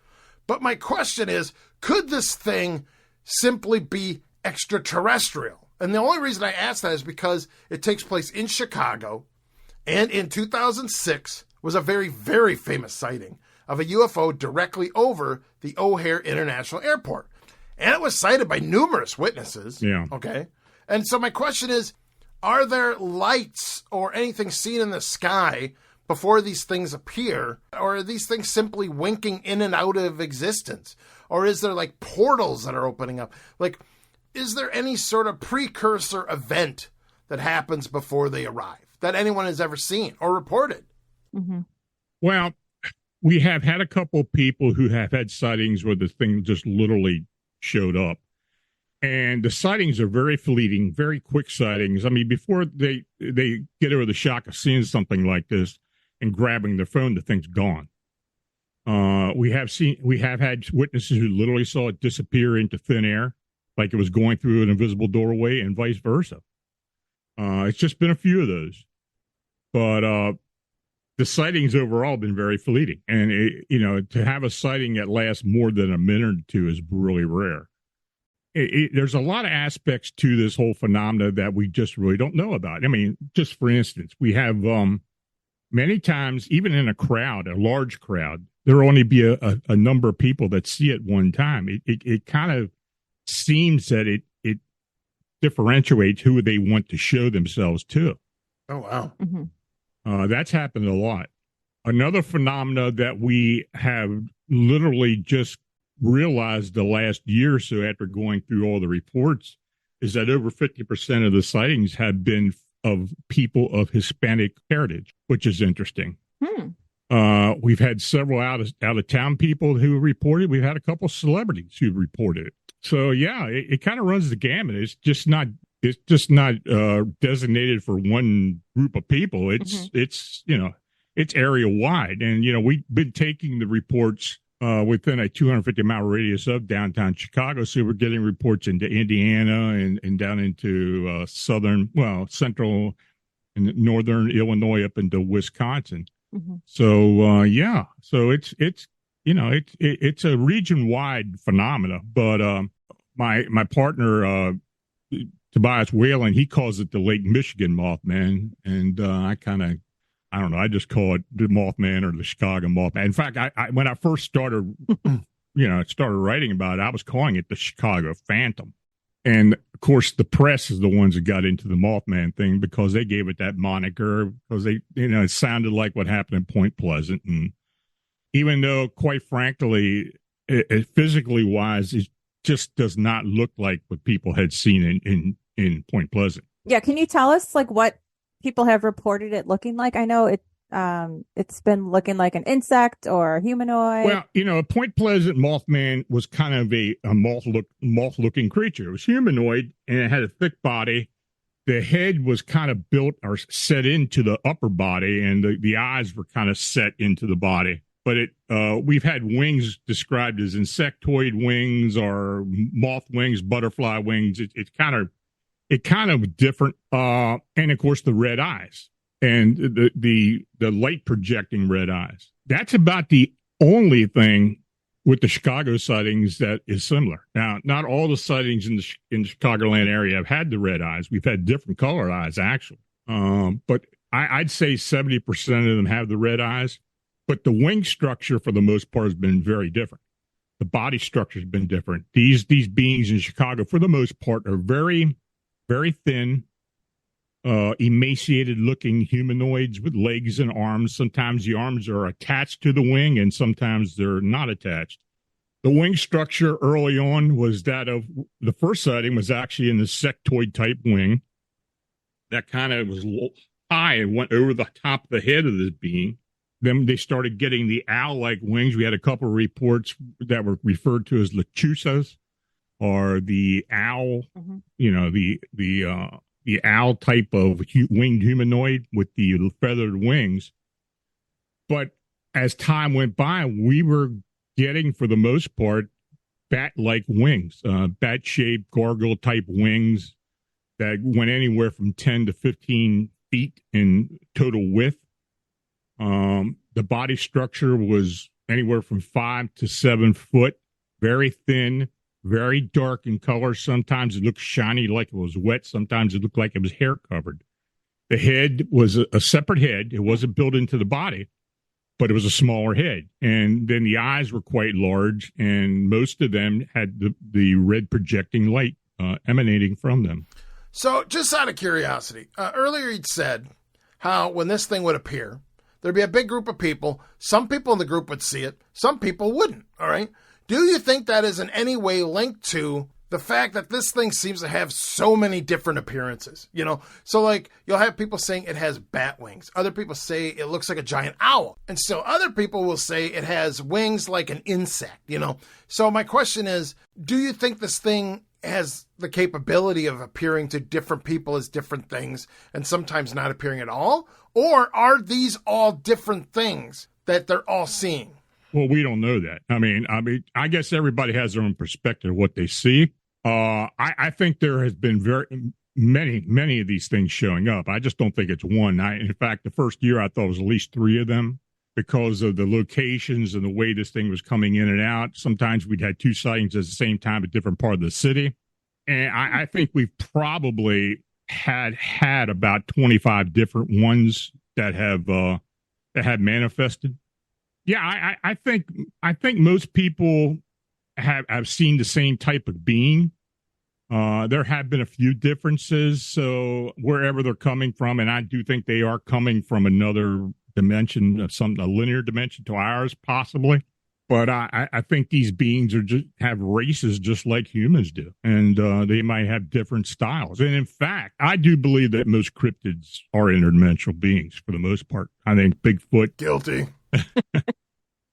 But my question is, could this thing simply be extraterrestrial? And the only reason I ask that is because it takes place in Chicago, and in 2006 was a very, very famous sighting of a UFO directly over the O'Hare International Airport. And it was sighted by numerous witnesses, okay? And so my question is, are there lights or anything seen in the sky before these things appear? Or are these things simply winking in and out of existence? Or is there like portals that are opening up? Like, is there any sort of precursor event that happens before they arrive that anyone has ever seen or reported? Mm-hmm. Well, we have had a couple people who have had sightings where the thing just literally showed up. And the sightings are very fleeting, very quick sightings. I mean, before they get over the shock of seeing something like this and grabbing their phone, the thing's gone. We have had witnesses who literally saw it disappear into thin air, like it was going through an invisible doorway, and vice versa. It's just been a few of those, but the sightings overall have been very fleeting. And to have a sighting that lasts more than a minute or two is really rare. There's a lot of aspects to this whole phenomena that we just really don't know about. I mean, just for instance, we have many times, even in a crowd, a large crowd, there will only be a number of people that see it one time. It kind of seems that it differentiates who they want to show themselves to. Oh, wow. Mm-hmm. That's happened a lot. Another phenomena that we have literally just realized the last year or so after going through all the reports is that over 50% of the sightings have been of people of Hispanic heritage, which is interesting. We've had several out of town people who reported. We've had a couple celebrities who reported it. So yeah, it kind of runs the gamut. It's just not designated for one group of people. It's area wide. And we've been taking the reports within a 250-mile radius of downtown Chicago. So we're getting reports into Indiana and down into central and northern Illinois up into Wisconsin. Mm-hmm. So so it's a region-wide phenomena. But my partner Tobias Whalen, he calls it the Lake Michigan Mothman, and I don't know. I just call it the Mothman or the Chicago Mothman. In fact, I when I first started, started writing about it, I was calling it the Chicago Phantom. And of course, the press is the ones that got into the Mothman thing because they gave it that moniker because it sounded like what happened in Point Pleasant. And even though, quite frankly, it physically wise, it just does not look like what people had seen in Point Pleasant. Yeah. Can you tell us like what people have reported it looking like? I know it's been looking like an insect or a humanoid. Well, a Point Pleasant Mothman was kind of a moth-looking creature. It was humanoid, and it had a thick body. The head was kind of built or set into the upper body, and the eyes were kind of set into the body. But we've had wings described as insectoid wings or moth wings, butterfly wings. It's kind of different. And of course, the red eyes and the light projecting red eyes. That's about the only thing with the Chicago sightings that is similar. Now, not all the sightings in the Chicagoland area have had the red eyes. We've had different color eyes, actually. But I'd say 70% of them have the red eyes. But the wing structure, for the most part, has been very different. The body structure has been different. These beings in Chicago, for the most part, are very, very thin, emaciated-looking humanoids with legs and arms. Sometimes the arms are attached to the wing, and sometimes they're not attached. The wing structure early on was that of the first sighting was actually in the sectoid-type wing. that kind of was high and went over the top of the head of this being. Then they started getting the owl-like wings. We had a couple of reports that were referred to as lechuzas, or the owl, the owl type of winged humanoid with the feathered wings. But as time went by, we were getting, for the most part, bat-like wings, bat-shaped gargoyle-type wings that went anywhere from 10 to 15 feet in total width. The body structure was anywhere from 5 to 7 foot, very thin, very dark in color. Sometimes it looked shiny like it was wet. Sometimes it looked like it was hair covered. The head was a separate head. It wasn't built into the body, but it was a smaller head. And then the eyes were quite large, and most of them had the red projecting light emanating from them. So just out of curiosity, earlier you'd said how when this thing would appear, there'd be a big group of people. Some people in the group would see it. Some people wouldn't. All right. Do you think that is in any way linked to the fact that this thing seems to have so many different appearances? So like you'll have people saying it has bat wings. Other people say it looks like a giant owl. And still other people will say it has wings like an insect, So my question is, do you think this thing has the capability of appearing to different people as different things and sometimes not appearing at all? Or are these all different things that they're all seeing? Well, we don't know that. I mean, I guess everybody has their own perspective of what they see. I think there has been very many of these things showing up. I just don't think it's one. In fact, the first year I thought it was at least 3 of them because of the locations and the way this thing was coming in and out. Sometimes we'd had 2 sightings at the same time at different part of the city. And I think we've probably had about 25 different ones that have manifested. Yeah, I think most people have seen the same type of being. There have been a few differences, so wherever they're coming from, and I do think they are coming from another dimension, a linear dimension to ours, possibly. But I think these beings have races just like humans do, and they might have different styles. And in fact, I do believe that most cryptids are interdimensional beings for the most part. I think Bigfoot. Guilty.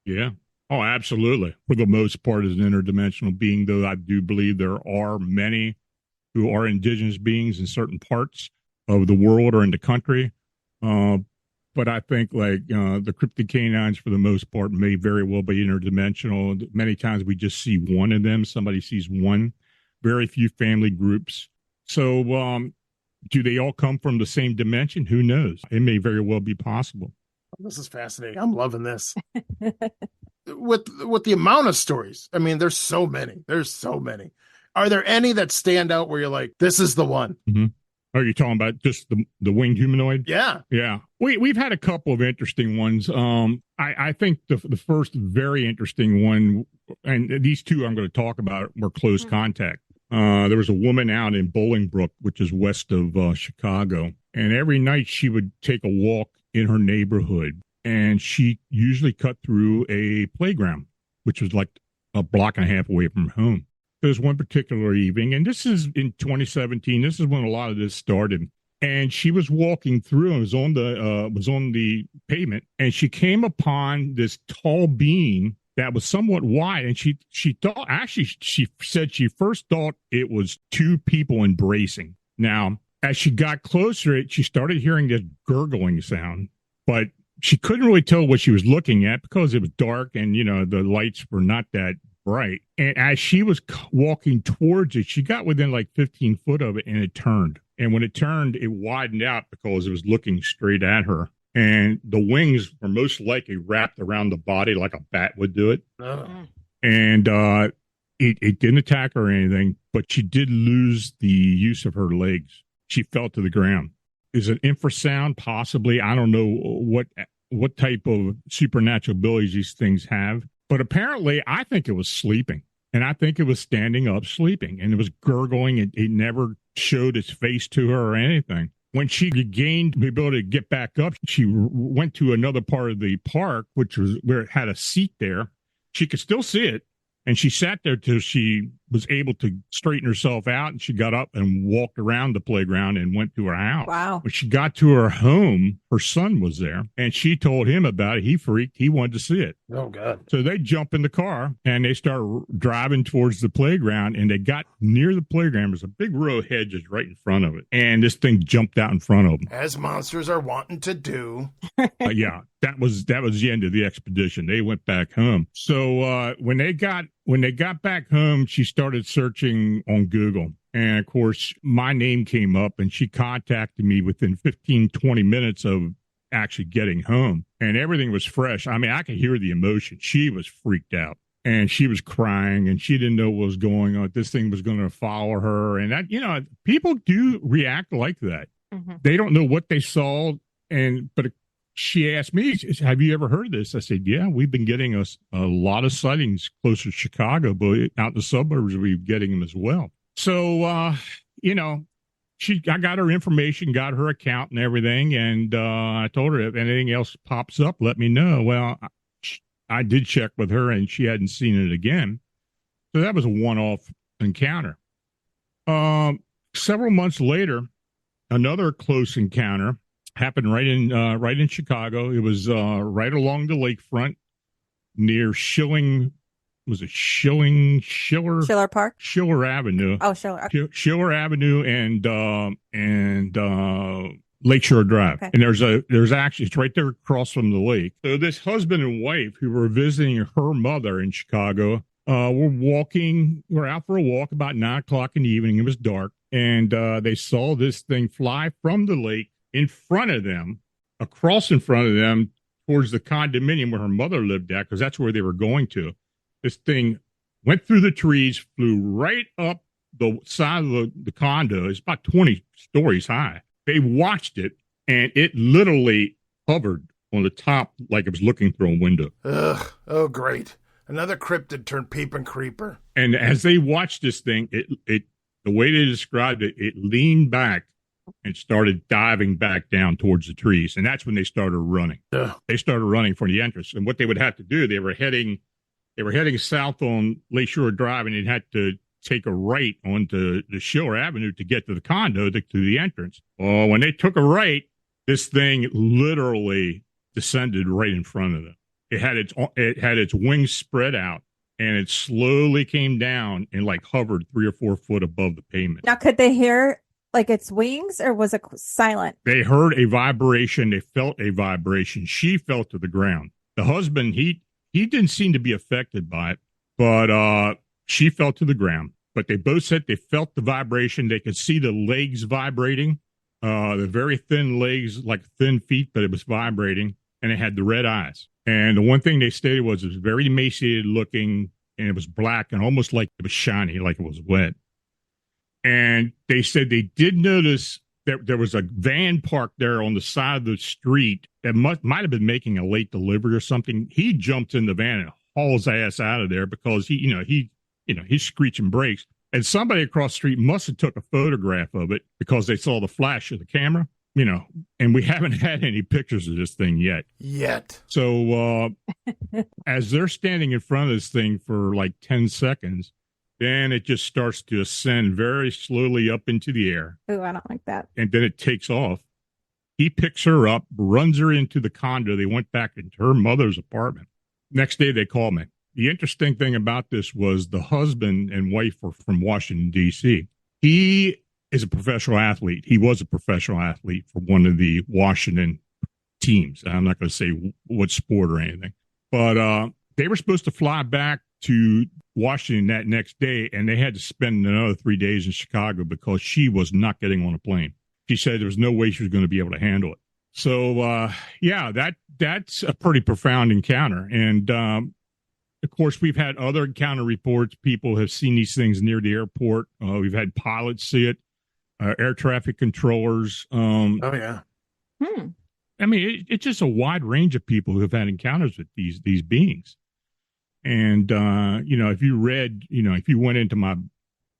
Yeah. Oh, absolutely. For the most part, is an interdimensional being, though I do believe there are many who are indigenous beings in certain parts of the world or in the country. But I think the cryptid canines, for the most part, may very well be interdimensional. Many times we just see one of them. Somebody sees one. Very few family groups. So do they all come from the same dimension? Who knows? It may very well be possible. This is fascinating. I'm loving this. With the amount of stories, I mean, there's so many. Are there any that stand out where you're like, this is the one? Mm-hmm. Are you talking about just the winged humanoid? Yeah. Yeah. We've had a couple of interesting ones. I think the first very interesting one, and these two I'm going to talk about, were close contact. There was a woman out in Bolingbrook, which is west of Chicago, and every night she would take a walk in her neighborhood, and she usually cut through a playground, which was like a block and a half away from home. There was one particular evening, and this is in 2017. This is when a lot of this started. And she was walking through and was on the pavement, and she came upon this tall being that was somewhat wide. And she thought, actually, she said she first thought it was 2 people embracing. Now, as she got closer, she started hearing this gurgling sound, but she couldn't really tell what she was looking at because it was dark and, the lights were not that bright. And as she was walking towards it, she got within like 15 foot of it, and it turned. And when it turned, it widened out because it was looking straight at her. And the wings were most likely wrapped around the body like a bat would do it. Oh. And it didn't attack her or anything, but she did lose the use of her legs. She fell to the ground. Is it infrasound? Possibly. I don't know what type of supernatural abilities these things have. But apparently, I think it was sleeping. And I think it was standing up sleeping. And it was gurgling. It never showed its face to her or anything. When she regained the ability to get back up, she went to another part of the park, which was where it had a seat there. She could still see it. And she sat there till she was able to straighten herself out, and she got up and walked around the playground and went to her house. Wow. When she got to her home, her son was there, and she told him about it. He freaked. He wanted to see it. Oh, God. So they jump in the car, and they start driving towards the playground, and they got near the playground. There's a big row of hedges right in front of it, and this thing jumped out in front of them. As monsters are wanting to do. Yeah, that was the end of the expedition. They went back home. So when they got back home, she started searching on Google. And of course, my name came up, and she contacted me within 15, 20 minutes of actually getting home. And everything was fresh. I mean, I could hear the emotion. She was freaked out, and she was crying, and she didn't know what was going on. This thing was going to follow her. And that, people do react like that. Mm-hmm. They don't know what they saw. But she asked me, have you ever heard of this? I said, yeah, we've been getting a lot of sightings closer to Chicago, but out in the suburbs, we're getting them as well. So, I got her information, got her account and everything. And I told her, if anything else pops up, let me know. Well, I did check with her, and she hadn't seen it again. So that was a one-off encounter. Several months later, another close encounter happened right in Chicago. It was right along the lakefront near Schiller Park? Schiller Avenue. Oh, Schiller. Okay. Schiller Avenue and Lakeshore Drive. Okay. And there's actually, it's right there across from the lake. So this husband and wife who were visiting her mother in Chicago were out for a walk about 9:00 in the evening. It was dark, and they saw this thing fly from the lake in front of them, across in front of them, towards the condominium where her mother lived at, because that's where they were going to. This thing went through the trees, flew right up the side of the condo. It's about 20 stories high. They watched it, and it literally hovered on the top like it was looking through a window. Ugh. Oh, great. Another cryptid turned peeping creeper. And as they watched this thing, it the way they described it, it leaned back and started diving back down towards the trees. And that's when they started running. Ugh. They started running for the entrance. And what they would have to do, they were heading south on Lakeshore Drive, and they'd had to take a right onto the Schiller Avenue to get to the condo, to the entrance. Oh, when they took a right, this thing literally descended right in front of them. It had its wings spread out, and it slowly came down and like hovered 3 or 4 foot above the pavement. Now, could they hear like its wings, or was it silent? They heard a vibration. They felt a vibration. She fell to the ground. The husband, he didn't seem to be affected by it, but she fell to the ground. But they both said they felt the vibration. They could see the legs vibrating, the very thin legs, like thin feet, but it was vibrating, and it had the red eyes. And the one thing they stated was it was very emaciated looking, and it was black and almost like it was shiny, like it was wet. And they said they did notice that there was a van parked there on the side of the street that might have been making a late delivery or something. He jumped in the van and hauled his ass out of there because he's screeching brakes. And somebody across the street must have took a photograph of it because they saw the flash of the camera, and we haven't had any pictures of this thing yet. So as they're standing in front of this thing for like 10 seconds, then it just starts to ascend very slowly up into the air. Ooh, I don't like that. And then it takes off. He picks her up, runs her into the condo. They went back into her mother's apartment. Next day, they called me. The interesting thing about this was the husband and wife were from Washington, D.C. He is a professional athlete. He was a professional athlete for one of the Washington teams. I'm not going to say what sport or anything. But they were supposed to fly back to Washington that next day, and they had to spend another 3 days in Chicago because she was not getting on a plane. She said there was no way she was going to be able to handle it. So, that's a pretty profound encounter. And, of course, we've had other encounter reports. People have seen these things near the airport. We've had pilots see it, air traffic controllers. Oh, yeah. I mean, it's just a wide range of people who have had encounters with these beings. And, if you went into my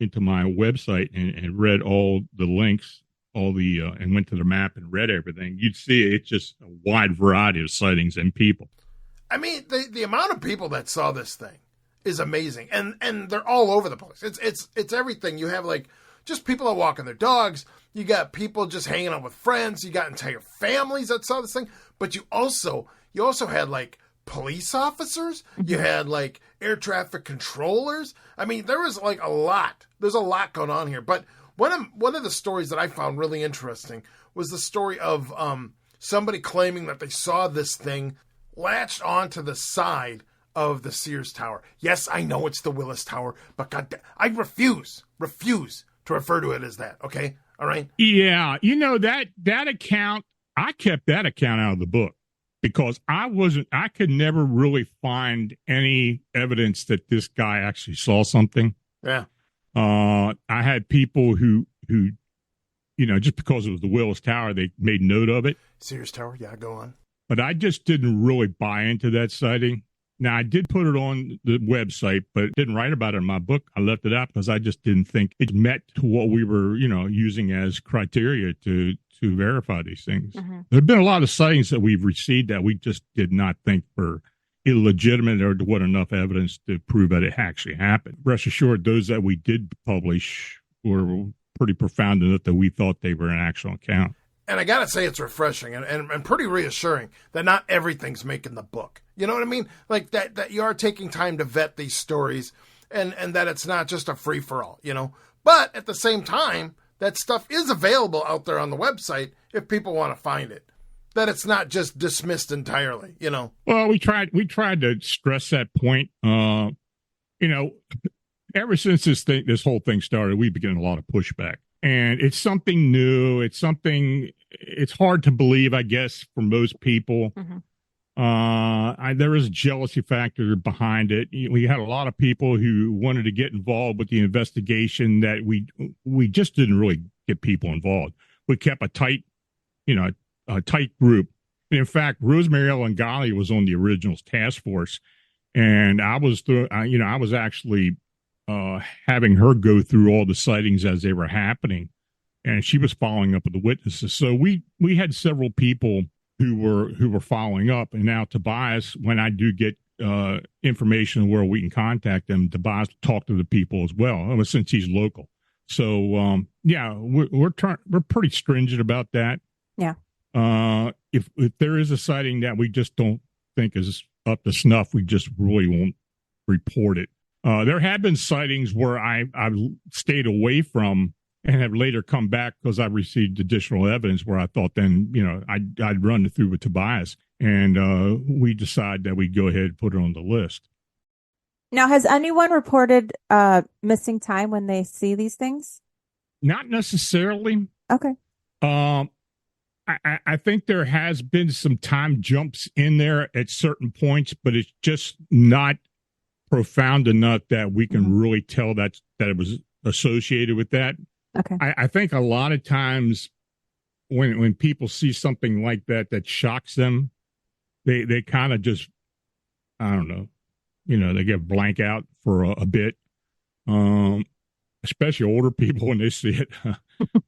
website and read all the links, and went to the map and read everything, you'd see it's just a wide variety of sightings and people. I mean, the amount of people that saw this thing is amazing, and they're all over the place. It's everything. You have like just people that walking their dogs. You got people just hanging out with friends. You got entire families that saw this thing. But you also had like police officers. You had like air traffic controllers. I mean, there was like a lot. There's a lot going on here. But one of the stories that I found really interesting was the story of somebody claiming that they saw this thing latched onto the side of the Sears Tower. Yes, I know it's the Willis Tower, but I refuse to refer to it as that. Okay, all right. Yeah, that account. I kept that account out of the book because I could never really find any evidence that this guy actually saw something. Yeah. I had people who just because it was the Willis Tower, they made note of it. Sears Tower, yeah, go on. But I just didn't really buy into that sighting. Now, I did put it on the website, but didn't write about it in my book. I left it out because I just didn't think it met to what we were, using as criteria to verify these things. Mm-hmm. There have been a lot of sightings that we've received that we just did not think were illegitimate or what enough evidence to prove that it actually happened. Rest assured, those that we did publish were pretty profound enough that we thought they were an actual account. And I got to say it's refreshing and pretty reassuring that not everything's making the book. You know what I mean? Like that you are taking time to vet these stories and that it's not just a free-for-all, But at the same time, that stuff is available out there on the website if people want to find it. That it's not just dismissed entirely, Well, we tried to stress that point. Ever since this whole thing started, we've been getting a lot of pushback. And it's something new. It's hard to believe, I guess, for most people. Mm-hmm. There is a jealousy factor behind it. We had a lot of people who wanted to get involved with the investigation that we just didn't really get people involved. We kept a tight group. And in fact, Rosemary Ellen Golly was on the original task force. And I was actually having her go through all the sightings as they were happening, and she was following up with the witnesses. So we had several people who were following up, and now Tobias, when I do get information where we can contact them, Tobias talk to the people as well, since he's local. So we're pretty stringent about that. Yeah. If there is a sighting that we just don't think is up to snuff, we just really won't report it. There have been sightings where I've stayed away from and have later come back because I received additional evidence where I thought then, I'd run it through with Tobias, and we decided that we'd go ahead and put it on the list. Now, has anyone reported missing time when they see these things? Not necessarily. Okay. I think there has been some time jumps in there at certain points, but it's just not profound enough that we can really tell that it was associated with that. Okay. I think a lot of times when people see something like that shocks them, they kind of just, I don't know, they get blank out for a bit. Especially older people when they see it,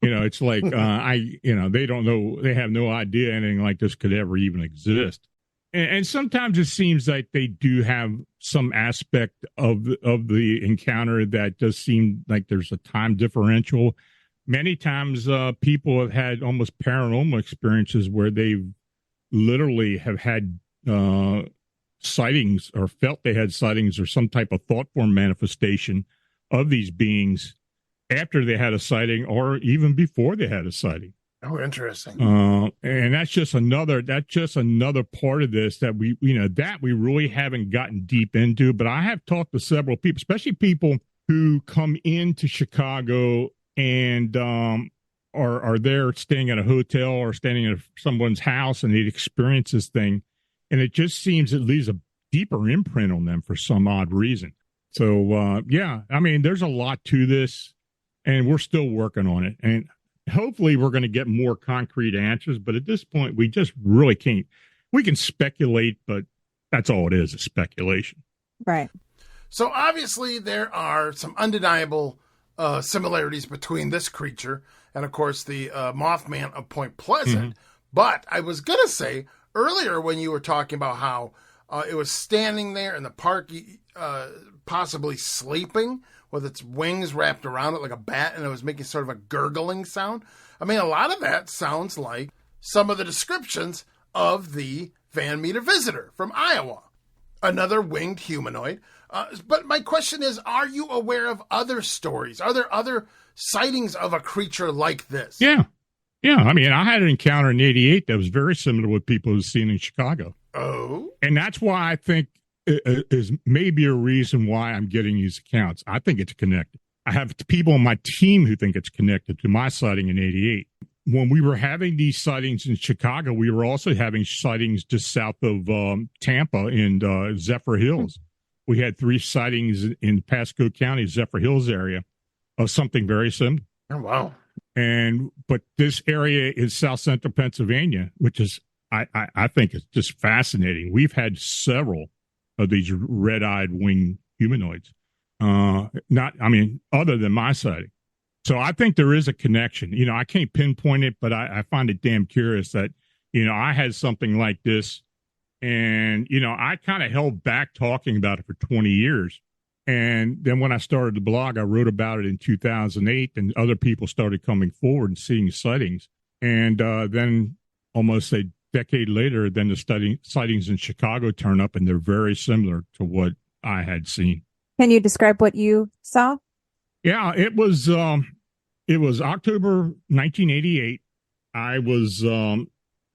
it's like, they don't know, they have no idea anything like this could ever even exist. And sometimes it seems like they do have some aspect of the encounter that does seem like there's a time differential. Many times people have had almost paranormal experiences where they literally have had sightings or felt they had sightings or some type of thought form manifestation of these beings after they had a sighting or even before they had a sighting. Oh, interesting. And that's just another part of this that we really haven't gotten deep into. But I have talked to several people, especially people who come into Chicago and are there staying at a hotel or standing at someone's house, and they experience this thing, and it just seems it leaves a deeper imprint on them for some odd reason. So there's a lot to this, and we're still working on it. And hopefully we're going to get more concrete answers, but at this point, we just really can't. We can speculate, but that's all it is speculation. Right. So obviously there are some undeniable similarities between this creature and, of course, the Mothman of Point Pleasant. Mm-hmm. But I was going to say earlier when you were talking about how it was standing there in the possibly sleeping with its wings wrapped around it like a bat, and it was making sort of a gurgling sound. I mean, a lot of that sounds like some of the descriptions of the Van Meter visitor from Iowa, another winged humanoid. But my question is, are you aware of other stories? Are there other sightings of a creature like this? Yeah. Yeah. I mean, I had an encounter in '88 that was very similar to what people have seen in Chicago. Oh. And that's why I think is maybe a reason why I'm getting these accounts. I think it's connected. I have people on my team who think it's connected to my sighting in '88. When we were having these sightings in Chicago, we were also having sightings just south of Tampa in Zephyr Hills. We had 3 sightings in Pasco County, Zephyr Hills area, of something very similar. Oh, wow. But this area is South Central Pennsylvania, which is, I think it's just fascinating. We've had several of these red-eyed winged humanoids. Other than my sighting. So I think there is a connection. You know, I can't pinpoint it, but I find it damn curious that, you know, I had something like this, and, you know, I kind of held back talking about it for 20 years. And then when I started the blog, I wrote about it in 2008, and other people started coming forward and seeing sightings. And then almost a decade later, then the sightings in Chicago turn up, and they're very similar to what I had seen. Can you describe what you saw? Yeah, it was October 1988. I was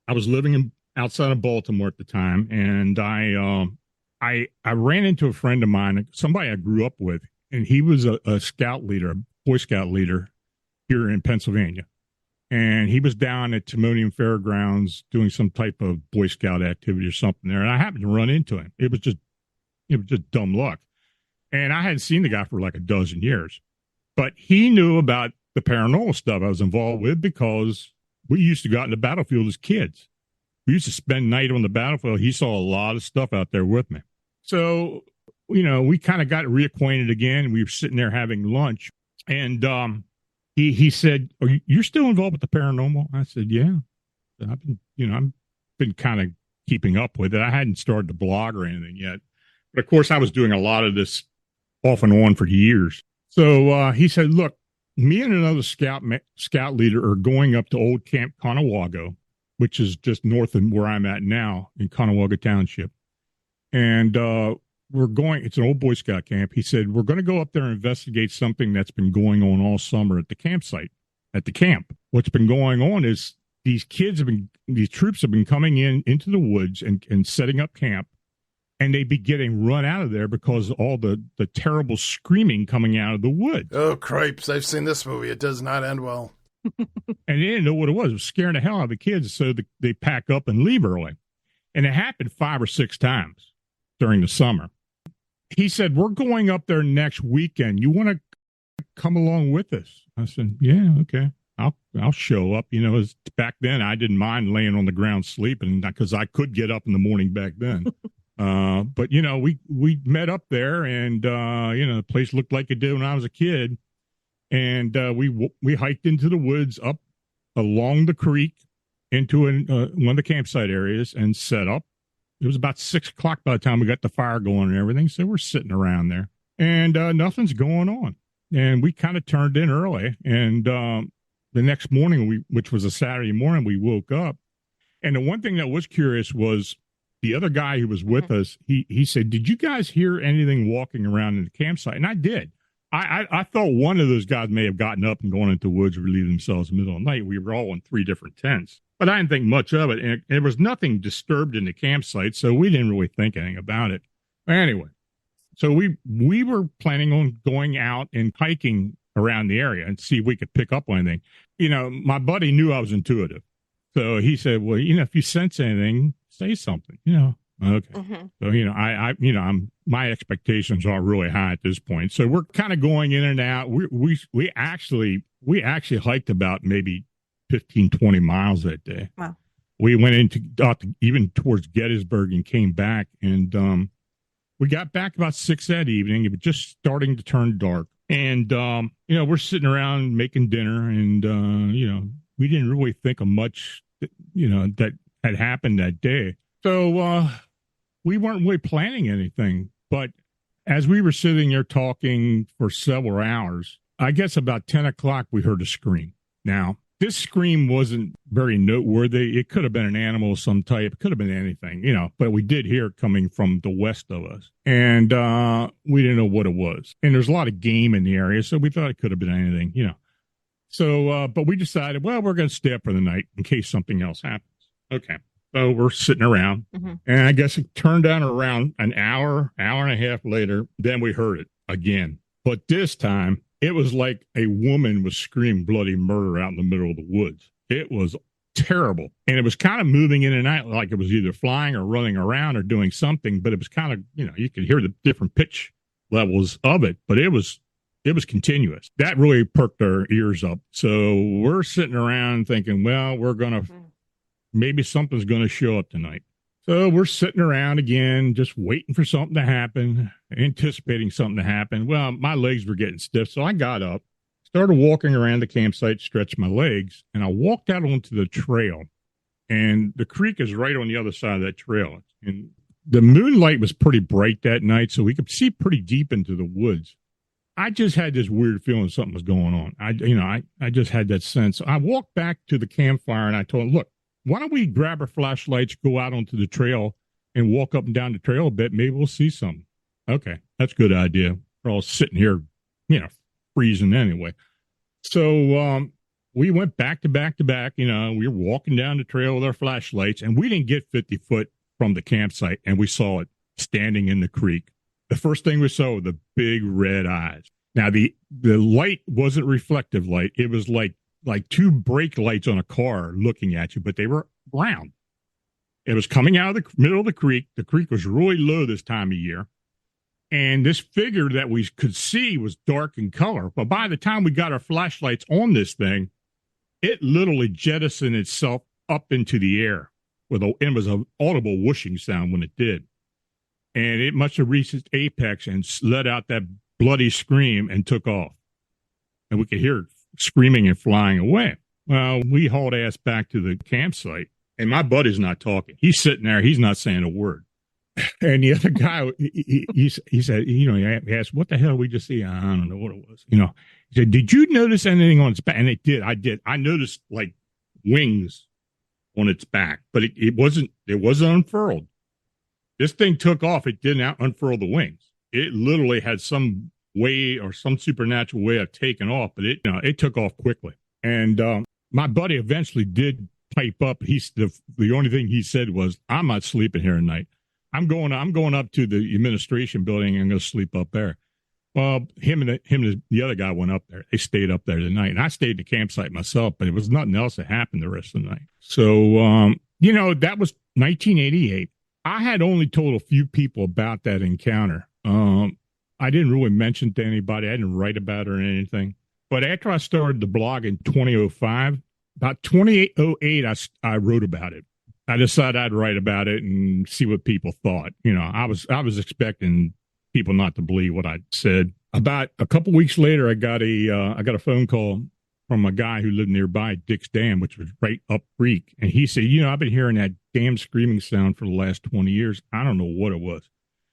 living outside of Baltimore at the time, and I ran into a friend of mine, somebody I grew up with, and he was a scout leader, a Boy Scout leader here in Pennsylvania. And he was down at Timonium Fairgrounds doing some type of Boy Scout activity or something there, and I happened to run into him. It was just dumb luck. And I hadn't seen the guy for like a dozen years. But he knew about the paranormal stuff I was involved with because we used to go out in the battlefield as kids. We used to spend night on the battlefield. He saw a lot of stuff out there with me. So, you know, we kind of got reacquainted again. We were sitting there having lunch. And he said, you're still involved with the paranormal? I said, yeah. I've been kind of keeping up with it. I hadn't started to blog or anything yet. But, of course, I was doing a lot of this off and on for years. So he said, look, me and another scout leader are going up to old Camp Conewago, which is just north of where I'm at now in Conewago Township. And it's an old Boy Scout camp. He said, we're going to go up there and investigate something that's been going on all summer at the campsite, at the camp. What's been going on is these troops have been coming into the woods and setting up camp. And they'd be getting run out of there because of all the terrible screaming coming out of the woods. Oh, cripes. I've seen this movie. It does not end well. And they didn't know what it was. It was scaring the hell out of the kids, so they pack up and leave early. And it happened 5 or 6 times during the summer. He said, we're going up there next weekend. You want to come along with us? I said, yeah, okay. I'll show up. You know, back then, I didn't mind laying on the ground sleeping because I could get up in the morning back then. But, you know, we met up there, and, you know, the place looked like it did when I was a kid. And we hiked into the woods up along the creek into one of the campsite areas and set up. It was about 6 o'clock by the time we got the fire going and everything. So we're sitting around there, and nothing's going on. And we kind of turned in early. And the next morning, which was a Saturday morning, we woke up. And the one thing that was curious was, the other guy who was with us, he said, did you guys hear anything walking around in the campsite? And I did. I thought one of those guys may have gotten up and gone into the woods and relieved themselves in the middle of the night. We were all in 3 different tents. But I didn't think much of it. And there was nothing disturbed in the campsite, so we didn't really think anything about it. Anyway, so we were planning on going out and hiking around the area and see if we could pick up on anything. You know, my buddy knew I was intuitive. So he said, well, you know, if you sense anything, say something, you know. Okay. Mm-hmm. So, you know, my expectations aren't really high at this point. So we're kind of going in and out. We actually hiked about maybe 15, 20 miles that day. Wow. We went even towards Gettysburg and came back, and we got back about 6 that evening. It was just starting to turn dark. And, you know, we're sitting around making dinner, and, you know, we didn't really think of much, you know, that had happened that day. So we weren't really planning anything. But as we were sitting there talking for several hours, I guess about 10 o'clock, we heard a scream. Now, this scream wasn't very noteworthy. It could have been an animal of some type. It could have been anything, but we did hear it coming from the west of us. And we didn't know what it was. And there's a lot of game in the area, so we thought it could have been anything, So, but we decided, well, we're going to stay up for the night in case something else happens. Okay. So we're sitting around, and I guess it turned out around an hour and a half later. Then we heard it again. But this time, it was like a woman was screaming bloody murder out in the middle of the woods. It was terrible. And it was kind of moving in and out, like it was either flying or running around or doing something. But it was kind of, you could hear the different pitch levels of it. But it was continuous. That really perked our ears up. So we're sitting around thinking, well, we're going to, maybe something's going to show up tonight. So we're sitting around again, just waiting for something to happen, anticipating something to happen. Well, my legs were getting stiff, so I got up, started walking around the campsite, stretched my legs, and I walked out onto the trail. And the creek is right on the other side of that trail. And the moonlight was pretty bright that night, so we could see pretty deep into the woods. I just had this weird feeling something was going on. I just had that sense. I walked back to the campfire, and I told him, look, why don't we grab our flashlights, go out onto the trail, and walk up and down the trail a bit? Maybe we'll see something. Okay, that's a good idea. We're all sitting here, freezing anyway. So we went back to back to back. We were walking down the trail with our flashlights, and we didn't get 50 foot from the campsite, and we saw it standing in the creek. The first thing we saw were the big red eyes. Now, the light wasn't reflective light. It was like two brake lights on a car looking at you, but they were round. It was coming out of the middle of the creek. The creek was really low this time of year. And this figure that we could see was dark in color. But by the time we got our flashlights on this thing, it literally jettisoned itself up into the air. It was an audible whooshing sound when it did. And it must have reached its apex and let out that bloody scream and took off. And we could hear it screaming and flying away. Well, we hauled ass back to the campsite, and my buddy's not talking. He's sitting there. He's not saying a word. And the other guy, he said, he asked, what the hell we just see? I don't know what it was. He said, did you notice anything on its back? And it did. I did. I noticed like wings on its back, but it wasn't unfurled. This thing took off. It didn't unfurl the wings. It literally had some way or some supernatural way of taking off, but it took off quickly. And my buddy eventually did pipe up. The only thing he said was, I'm not sleeping here tonight. I'm going up to the administration building and I'm going to sleep up there. Well, him and the other guy went up there. They stayed up there tonight, and I stayed in the campsite myself, but it was nothing else that happened the rest of the night. So, that was 1988. I had only told a few people about that encounter. I didn't really mention to anybody. I didn't write about it or anything. But after I started the blog in 2005, about 2008, I wrote about it. I decided I'd write about it and see what people thought. I was expecting people not to believe what I said. About a couple weeks later, I got a phone call from a guy who lived nearby Dick's Dam, which was right up creek. And he said, I've been hearing that damn screaming sound for the last 20 years. I don't know what it was.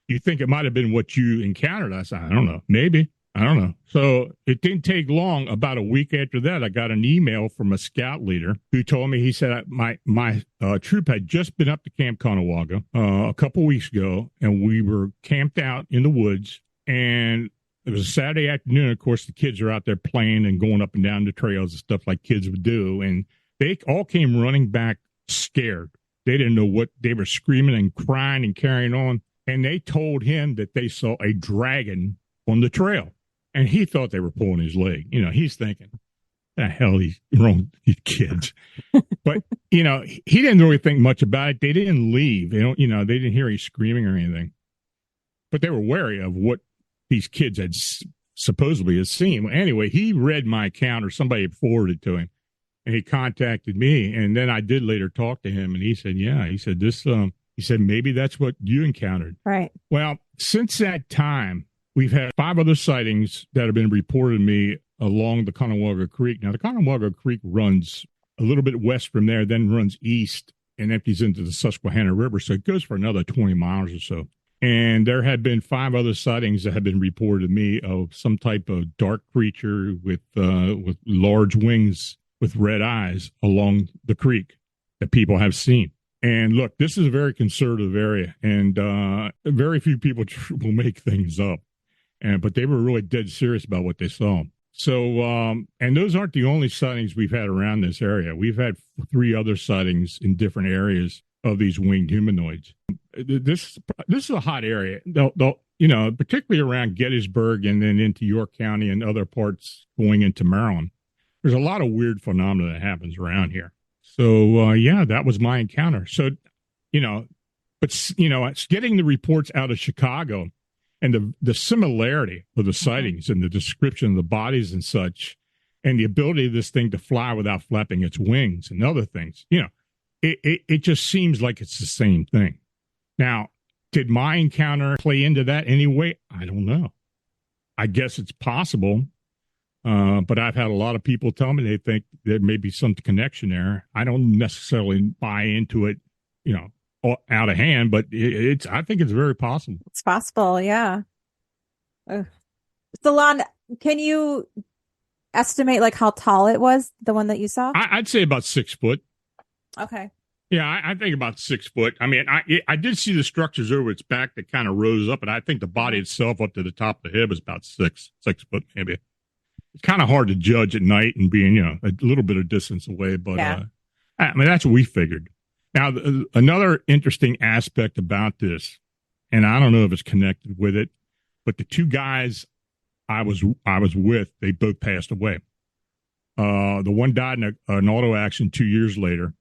You think it might have been what you encountered? I said, I don't know. Maybe. I don't know. So it didn't take long. About a week after that, I got an email from a scout leader who told me, he said, my troop had just been up to Camp Conewaga a couple weeks ago, and we were camped out in the woods, and it was a Saturday afternoon. Of course, the kids are out there playing and going up and down the trails and stuff like kids would do, and they all came running back scared. They didn't know what they were, screaming and crying and carrying on, and they told him that they saw a dragon on the trail. And he thought they were pulling his leg. He's thinking, the hell is wrong with these kids? But, he didn't really think much about it. They didn't leave. They didn't hear any screaming or anything. But they were wary of what these kids had supposedly seen. Well, anyway, he read my account, or somebody had forwarded it to him. And he contacted me. And then I did later talk to him. And he said, yeah, he said, he said, maybe that's what you encountered. Right. Well, since that time, we've had 5 other sightings that have been reported to me along the Conewaga Creek. Now, the Conewaga Creek runs a little bit west from there, then runs east and empties into the Susquehanna River. So it goes for another 20 miles or so. And there had been 5 other sightings that had been reported to me of some type of dark creature with large wings with red eyes along the creek that people have seen. And look, this is a very conservative area, and very few people will make things up. But they were really dead serious about what they saw. So, and those aren't the only sightings we've had around this area. We've had 3 other sightings in different areas of these winged humanoids. This is a hot area. They'll, particularly around Gettysburg and then into York County and other parts going into Maryland. There's a lot of weird phenomena that happens around here. So, that was my encounter. So, it's getting the reports out of Chicago and the similarity of the sightings and the description of the bodies and such, and the ability of this thing to fly without flapping its wings and other things, it just seems like it's the same thing. Now, did my encounter play into that anyway? I don't know. I guess it's possible. But I've had a lot of people tell me they think there may be some connection there. I don't necessarily buy into it, out of hand, but I think it's very possible. It's possible, yeah. So, Lon, can you estimate like how tall it was, the one that you saw? I'd say about 6 foot. Okay. Yeah, I think about 6 foot. I mean, I did see the structures over its back that kind of rose up, and I think the body itself up to the top of the head was about 6 foot, maybe. It's kind of hard to judge at night and being, a little bit of distance away, but yeah. That's what we figured. Now, another interesting aspect about this, and I don't know if it's connected with it, but the 2 guys I was with, they both passed away. The one died in an auto accident 2 years later,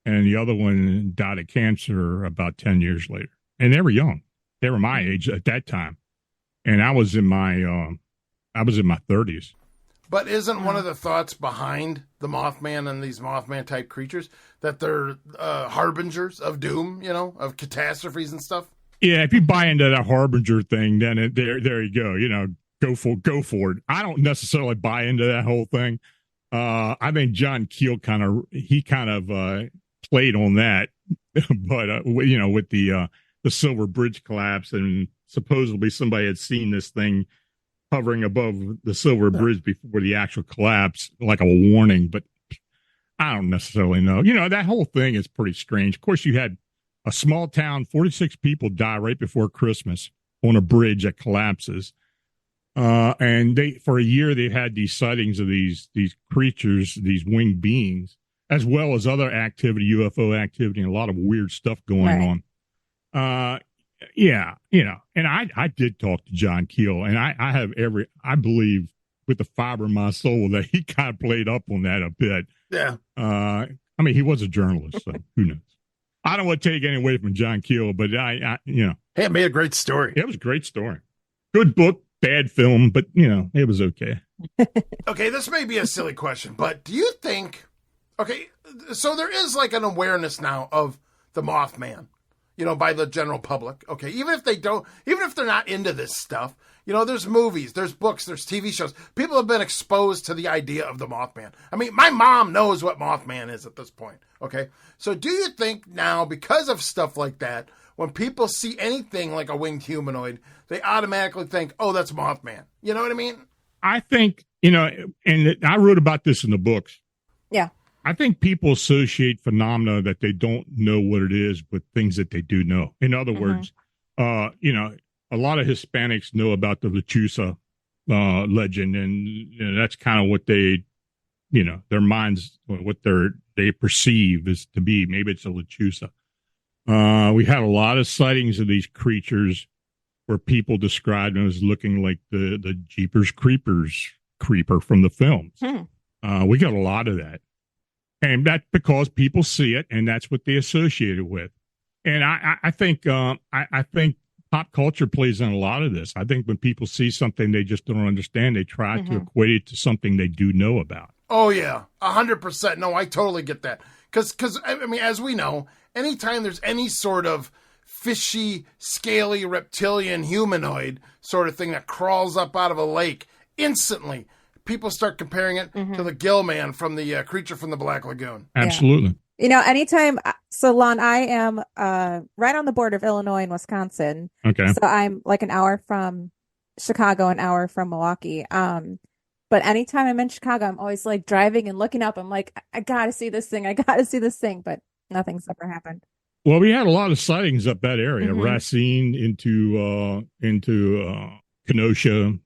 and the other one died of cancer about 10 years later. And they were young. They were my age at that time, and I was in my 30s. But isn't one of the thoughts behind the Mothman and these Mothman-type creatures that they're harbingers of doom, of catastrophes and stuff? Yeah, if you buy into that harbinger thing, then there you go. Go for it. I don't necessarily buy into that whole thing. I think John Keel kind of played on that, but with the Silver Bridge collapse, and supposedly somebody had seen this thing hovering above the Silver Bridge before the actual collapse, like a warning, but I don't necessarily know. That whole thing is pretty strange. Of course, you had a small town, 46 people die right before Christmas on a bridge that collapses. And for a year, they've had these sightings of these creatures, these winged beings, as well as other activity, UFO activity, and a lot of weird stuff going on. Yeah, and I did talk to John Keel, and I believe with the fiber of my soul that he kind of played up on that a bit. Yeah. He was a journalist, so who knows? I don't want to take any away from John Keel, but Hey, it made a great story. It was a great story. Good book, bad film, but it was okay. Okay, this may be a silly question, but do you think, so there is like an awareness now of the Mothman, by the general public. Okay, even if they're not into this stuff, there's movies, there's books, there's TV shows. People have been exposed to the idea of the Mothman. I mean, my mom knows what Mothman is at this point. Okay, so do you think now, because of stuff like that, when people see anything like a winged humanoid, they automatically think, oh, that's Mothman? You know what I mean? I think, and I wrote about this in the books. Yeah. I think people associate phenomena that they don't know what it is with things that they do know. In other words, a lot of Hispanics know about the Lechuza legend, and that's kind of what they, their minds, what they perceive is to be. Maybe it's a Lechuza. We had a lot of sightings of these creatures where people described them as looking like the Jeepers Creepers creeper from the films. We got a lot of that. And that's because people see it, and that's what they associate it with. And I think pop culture plays in a lot of this. I think when people see something they just don't understand, they try to equate it to something they do know about. Oh, yeah, 100%. No, I totally get that. Because, as we know, anytime there's any sort of fishy, scaly, reptilian humanoid sort of thing that crawls up out of a lake, instantly people start comparing it to the gill man from the creature from the Black Lagoon. Absolutely. Anytime. So, Lon, I am right on the border of Illinois and Wisconsin. Okay. So I'm like an hour from Chicago, an hour from Milwaukee. But anytime I'm in Chicago, I'm always like driving and looking up. I'm like, I gotta see this thing. I gotta see this thing. But nothing's ever happened. Well, we had a lot of sightings up that area, Mhm. Racine into Kenosha,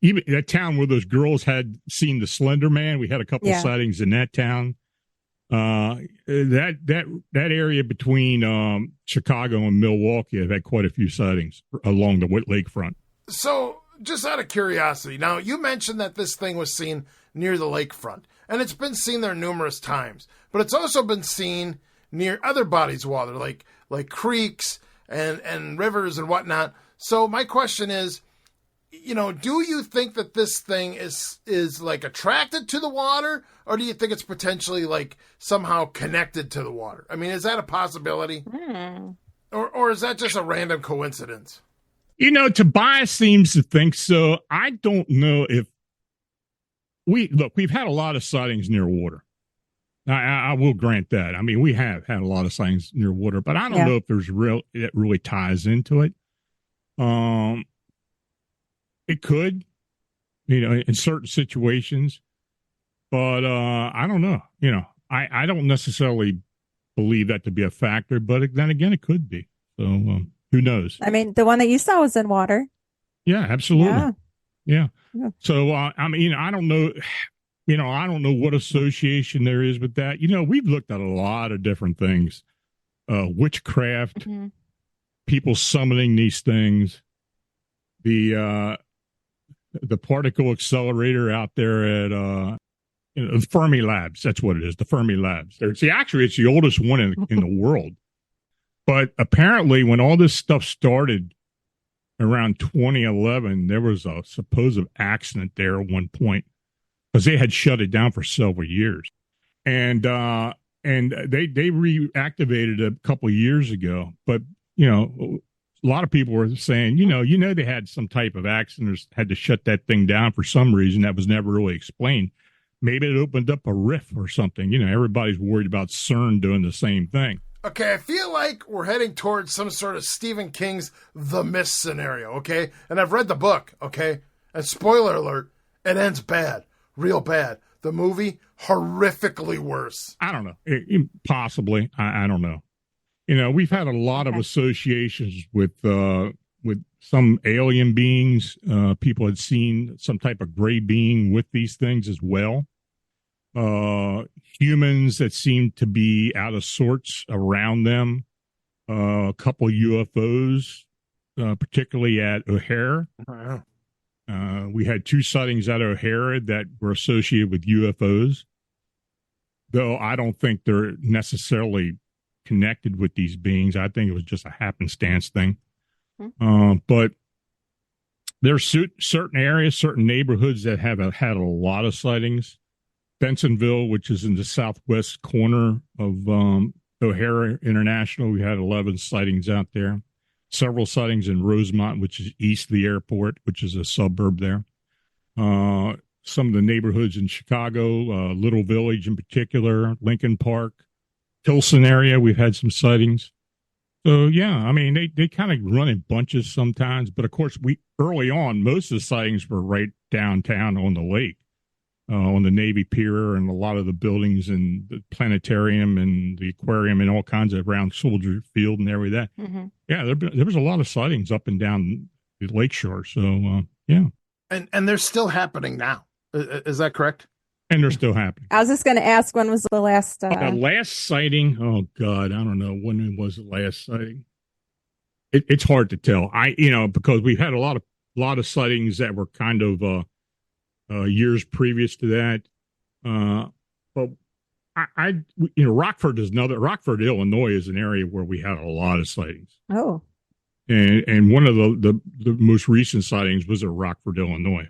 even that town where those girls had seen the Slender Man. We had a couple of sightings in that town. That area between Chicago and Milwaukee, I've had quite a few sightings along the lakefront. So, just out of curiosity, now you mentioned that this thing was seen near the lakefront, and it's been seen there numerous times, but it's also been seen near other bodies of water, like creeks and rivers and whatnot. So my question is, do you think that this thing is like attracted to the water, or do you think it's potentially like somehow connected to the water? I mean, is that a possibility? Or is that just a random coincidence? Tobias seems to think so. I don't know if we've had a lot of sightings near water. I will grant that. I mean, we have had a lot of sightings near water, but I don't know if it really ties into it. It could, in certain situations, but I don't know. I don't necessarily believe that to be a factor, but then again, it could be. So who knows? I mean, the one that you saw was in water. Yeah, absolutely. Yeah. So I don't know. I don't know what association there is with that. We've looked at a lot of different things. Witchcraft, people summoning these things, the particle accelerator out there at the Fermi Labs. That's what it is, the Fermi Labs. Actually, it's the oldest one in the world. But apparently, when all this stuff started around 2011, there was a supposed accident there at one point, because they had shut it down for several years, and they reactivated it a couple of years ago. But a lot of people were saying, they had some type of accident, or had to shut that thing down for some reason that was never really explained. Maybe it opened up a rift or something. Everybody's worried about CERN doing the same thing. Okay, I feel like we're heading towards some sort of Stephen King's The Mist scenario, okay? And I've read the book, okay? And spoiler alert, it ends bad. Real bad. The movie, horrifically worse. I don't know. Possibly. I don't know. We've had a lot of associations with some alien beings. People had seen some type of gray being with these things as well. Humans that seem to be out of sorts around them. A couple of UFOs, particularly at O'Hare. Wow. We had 2 sightings at O'Hare that were associated with UFOs, though I don't think they're necessarily connected with these beings. I think it was just a happenstance thing. But there's certain areas, certain neighborhoods that have had a lot of sightings. Bensenville, which is in the southwest corner of O'Hare International, we had 11 sightings out there. Several sightings in Rosemont, which is east of the airport, which is a suburb there. Some of the neighborhoods in Chicago, Little Village in particular, Lincoln Park, Tilson area, we've had some sightings. So, yeah, they kind of run in bunches sometimes. But, of course, early on, most of the sightings were right downtown on the lake, on the Navy Pier, and a lot of the buildings and the planetarium and the aquarium and all kinds of around Soldier Field and everything. Yeah, there was a lot of sightings up and down the lakeshore. So, yeah. And they're still happening now. Is that correct? And they're still happening. I was just going to ask, when was the last? The last sighting? Oh God, I don't know. When was the last sighting? It's hard to tell. Because we've had a lot of sightings that were kind of years previous to that. But Rockford, Illinois is an area where we had a lot of sightings. Oh. And one of the most recent sightings was at Rockford, Illinois.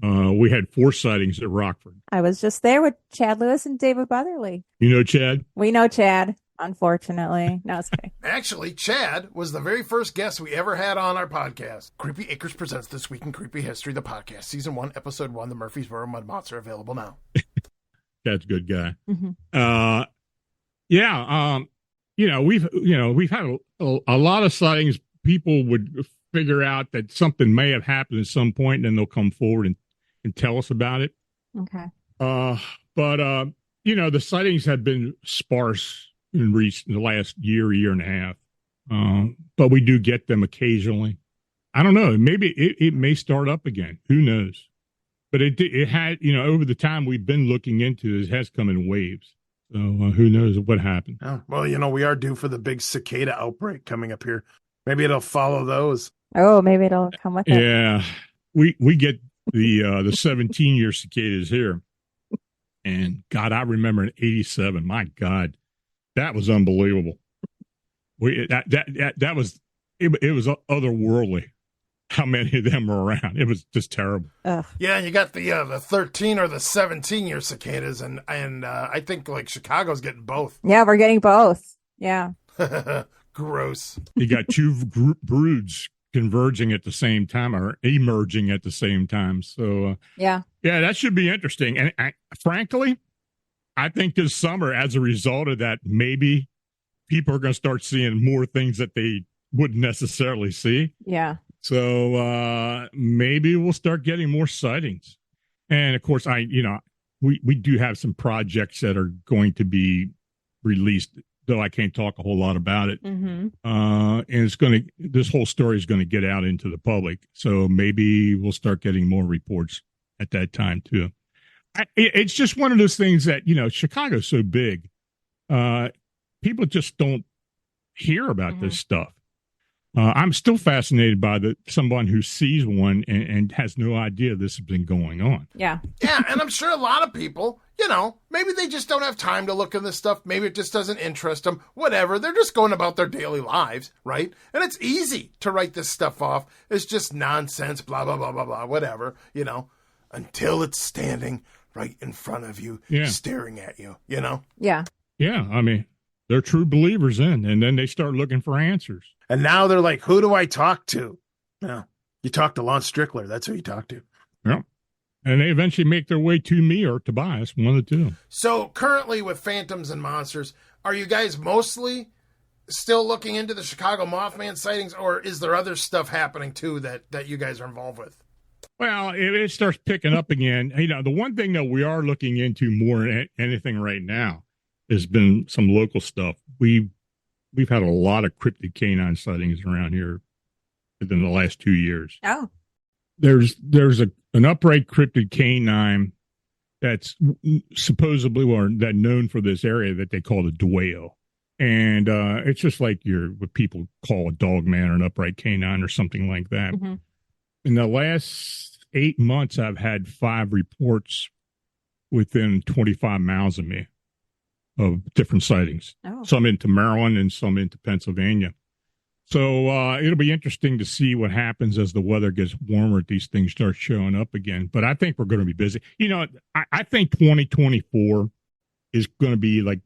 We had 4 sightings at Rockford. I was just there with Chad Lewis and David Butherly. You know Chad? We know Chad, unfortunately. No, it's okay. Actually, Chad was the very first guest we ever had on our podcast. Creepy Acres presents This Week in Creepy History, the podcast. Season 1, Episode 1, The Murfreesboro Mud Moths are available now. Chad's a good guy. Yeah. We've had a lot of sightings. People would figure out that something may have happened at some point, and then they'll come forward and tell us about it. Okay. But the sightings have been sparse in the last year and a half. But we do get them occasionally. I don't know. Maybe it may start up again. Who knows? But it had, over the time we've been looking into it has come in waves. So who knows what happened? Oh, well, we are due for the big cicada outbreak coming up here. Maybe it'll follow those. Oh, maybe it'll come with it. Yeah, we get the 17-year cicadas here, and God, I remember in '87. My God, that was unbelievable. That was otherworldly. How many of them were around? It was just terrible. Ugh. Yeah, and you got the 13 or the 17-year cicadas, and I think like Chicago's getting both. Yeah, we're getting both. Yeah. Gross. You got two broods converging at the same time or emerging at the same time. So yeah, that should be interesting. And frankly, I think this summer, as a result of that, maybe people are going to start seeing more things that they wouldn't necessarily see. Yeah. So maybe we'll start getting more sightings. And of course, we do have some projects that are going to be released, though I can't talk a whole lot about it. Mm-hmm. And this whole story is going to get out into the public. So maybe we'll start getting more reports at that time too. It's just one of those things that, Chicago's so big. People just don't hear about this stuff. I'm still fascinated by someone who sees one and has no idea this has been going on. Yeah. Yeah, and I'm sure a lot of people, maybe they just don't have time to look at this stuff. Maybe it just doesn't interest them. Whatever. They're just going about their daily lives, right? And it's easy to write this stuff off as just nonsense, blah, blah, blah, blah, blah, whatever, until it's standing right in front of you, staring at you, Yeah. Yeah, I mean, they're true believers and then they start looking for answers. And now they're like, who do I talk to? No, you talk to Lon Strickler. That's who you talk to. Yeah. And they eventually make their way to me or Tobias, one of the two. So currently with Phantoms and Monsters, are you guys mostly still looking into the Chicago Mothman sightings, or is there other stuff happening too that you guys are involved with? Well, it starts picking up again. The one thing that we are looking into more than anything right now has been some local stuff. We've had a lot of cryptid canine sightings around here within the last 2 years. Oh. There's an upright cryptid canine that's supposedly that known for this area that they call the Dueo. And it's just like what people call a dog man or an upright canine or something like that. Mm-hmm. In the last 8 months, I've had 5 reports within 25 miles of me of different sightings. Oh. Some into Maryland and some into Pennsylvania. So it'll be interesting to see what happens as the weather gets warmer. These things start showing up again. But I think we're going to be busy. I think 2024 is going to be like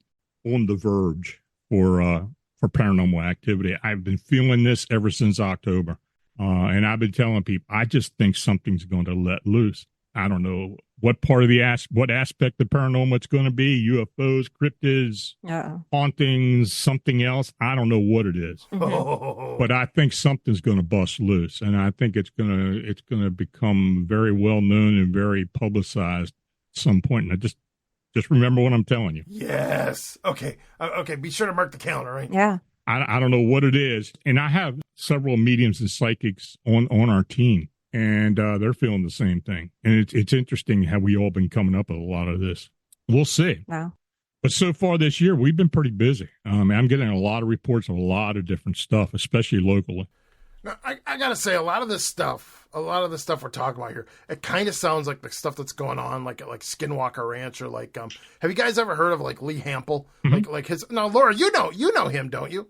on the verge for paranormal activity. I've been feeling this ever since October. And I've been telling people, I just think something's going to let loose. I don't know what part of what aspect of paranormal it's going to be, UFOs, cryptids, hauntings, something else. I don't know what it is, but I think something's going to bust loose, and I think it's going to become very well known and very publicized at some point. And I just remember what I'm telling you. Yes. Okay. Okay. Be sure to mark the calendar, right? Yeah. I don't know what it is, and I have several mediums and psychics on our team. And they're feeling the same thing. And it's interesting how we all been coming up with a lot of this. We'll see. Wow. But so far this year, we've been pretty busy. I'm getting a lot of reports of a lot of different stuff, especially locally. Now, I got to say, a lot of the stuff we're talking about here, it kind of sounds like the stuff that's going on, like Skinwalker Ranch, or like, have you guys ever heard of like Lee Hampel? Mm-hmm. Like his, now, Laura, you know him, don't you?